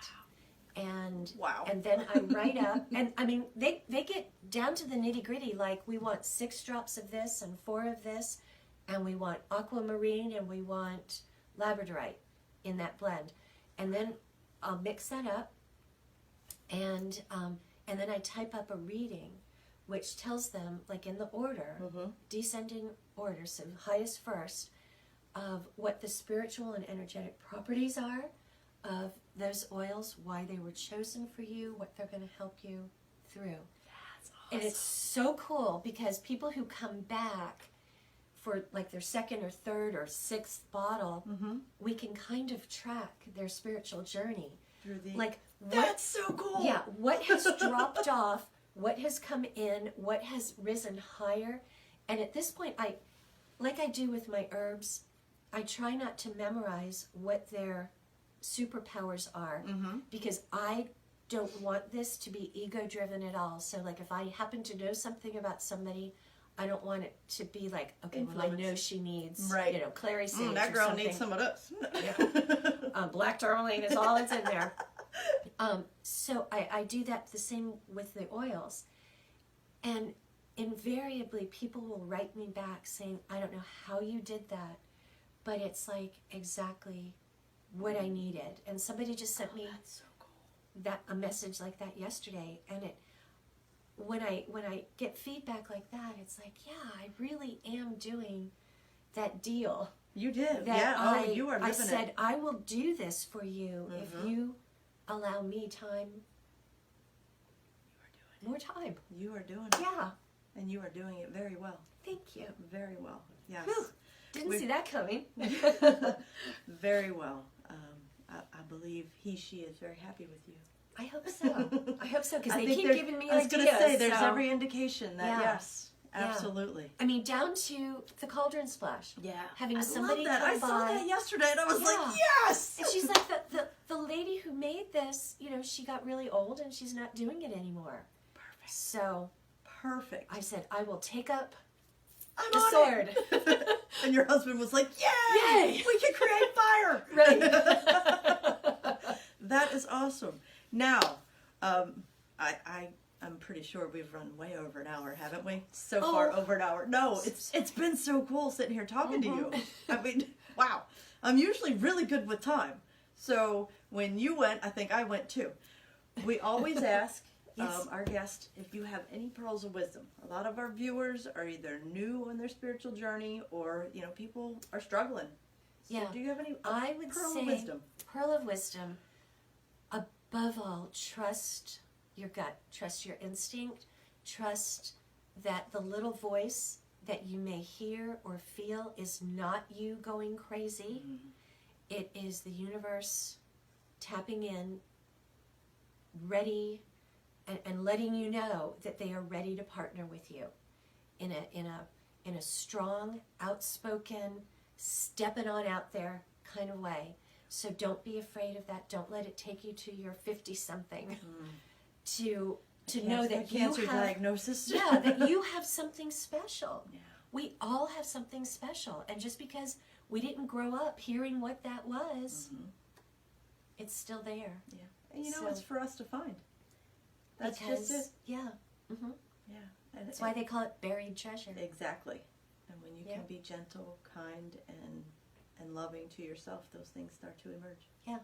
And and then I write up, and I mean, they get down to the nitty gritty, like we want 6 drops of this and 4 of this, and we want aquamarine and we want labradorite in that blend. And then I'll mix that up, and then I type up a reading which tells them, like in the order, descending order, so highest first, of what the spiritual and energetic properties are of those oils, why they were chosen for you, what they're going to help you through. That's awesome. And it's so cool because people who come back for like their 2nd or 3rd or 6th bottle, we can kind of track their spiritual journey. Like that's so cool. Yeah, what has dropped off, what has come in, what has risen higher. And at this point, like I do with my herbs, I try not to memorize what their superpowers are, because I don't want this to be ego driven at all. So like if I happen to know something about somebody, I don't want it to be like, okay, well, I know she needs, Right. clary sage That or girl something. needs some of this. Black tourmaline is all that's in there. So I do that the same with the oils. And invariably, people will write me back saying, I don't know how you did that, but it's like exactly what I needed. And somebody just sent me That's so cool. a message like that yesterday, and when I get feedback like that, it's like, yeah, I really am doing that deal. You did. That Yeah. You are living I said, it. I will do this for you if you allow me time. More time. You are doing it. Yeah. And you are doing it very well. Thank you. Very well. Yes. Whew. Didn't see that coming. Very well. I believe she is very happy with you. I hope so. I hope so, because I they think keep there's- giving me I was ideas. going to say, there's so- every indication that, Yeah. yes, Yeah. absolutely. I mean, down to the cauldron splash. Yeah. Having I somebody love that. come I saw by. that yesterday, and I was Yeah. like, yes! And she's like, the lady who made this, she got really old and she's not doing it anymore. Perfect. So Perfect. I said, I will take up I'm the on sword. it. And your husband was like, yay! Yay! We can create fire! Right. That is awesome. Now, I'm pretty sure we've run way over an hour, haven't we? So far over an hour. No, it's been so cool sitting here talking to you. I mean, wow. I'm usually really good with time. So when you went, I think I went too. We always ask Yes. our guest if you have any pearls of wisdom. A lot of our viewers are either new on their spiritual journey or, people are struggling. So Yeah. do you have any I would pearl say of wisdom? pearl of wisdom, above all, trust your gut, trust your instinct, trust that the little voice that you may hear or feel is not you going crazy. It is the universe tapping in, ready, and letting you know that they are ready to partner with you in a strong, outspoken, stepping on out there kind of way. So don't be afraid of that. Don't let it take you to your 50-something to know that you cancer have diagnosis. yeah, that you have something special. Yeah. We all have something special, and just because we didn't grow up hearing what that was, it's still there. Yeah. And So- it's for us to find. That's because, just it. yeah, Yeah. And that's why they call it buried treasure. Exactly. And when you Yeah. can be gentle, kind, and loving to yourself, those things start to emerge. Yeah.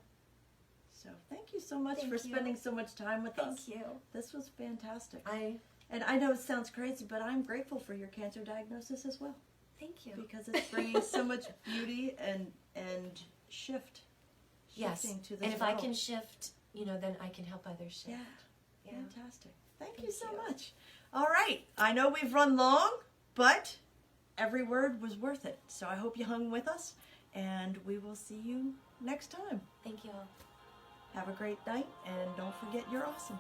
So thank you so much Thank for you. spending so much time with us. Thank you. This was fantastic. I And I know it sounds crazy, but I'm grateful for your cancer diagnosis as well, thank you. because it's bringing so much beauty and shifting Yes, to this and if I world. can shift, then I can help others shift. Yeah. Yeah. Fantastic. Thank you Thank so you. much. All right. I know we've run long, but every word was worth it. So I hope you hung with us, and we will see you next time. Thank you all. Have a great night, and don't forget you're awesome.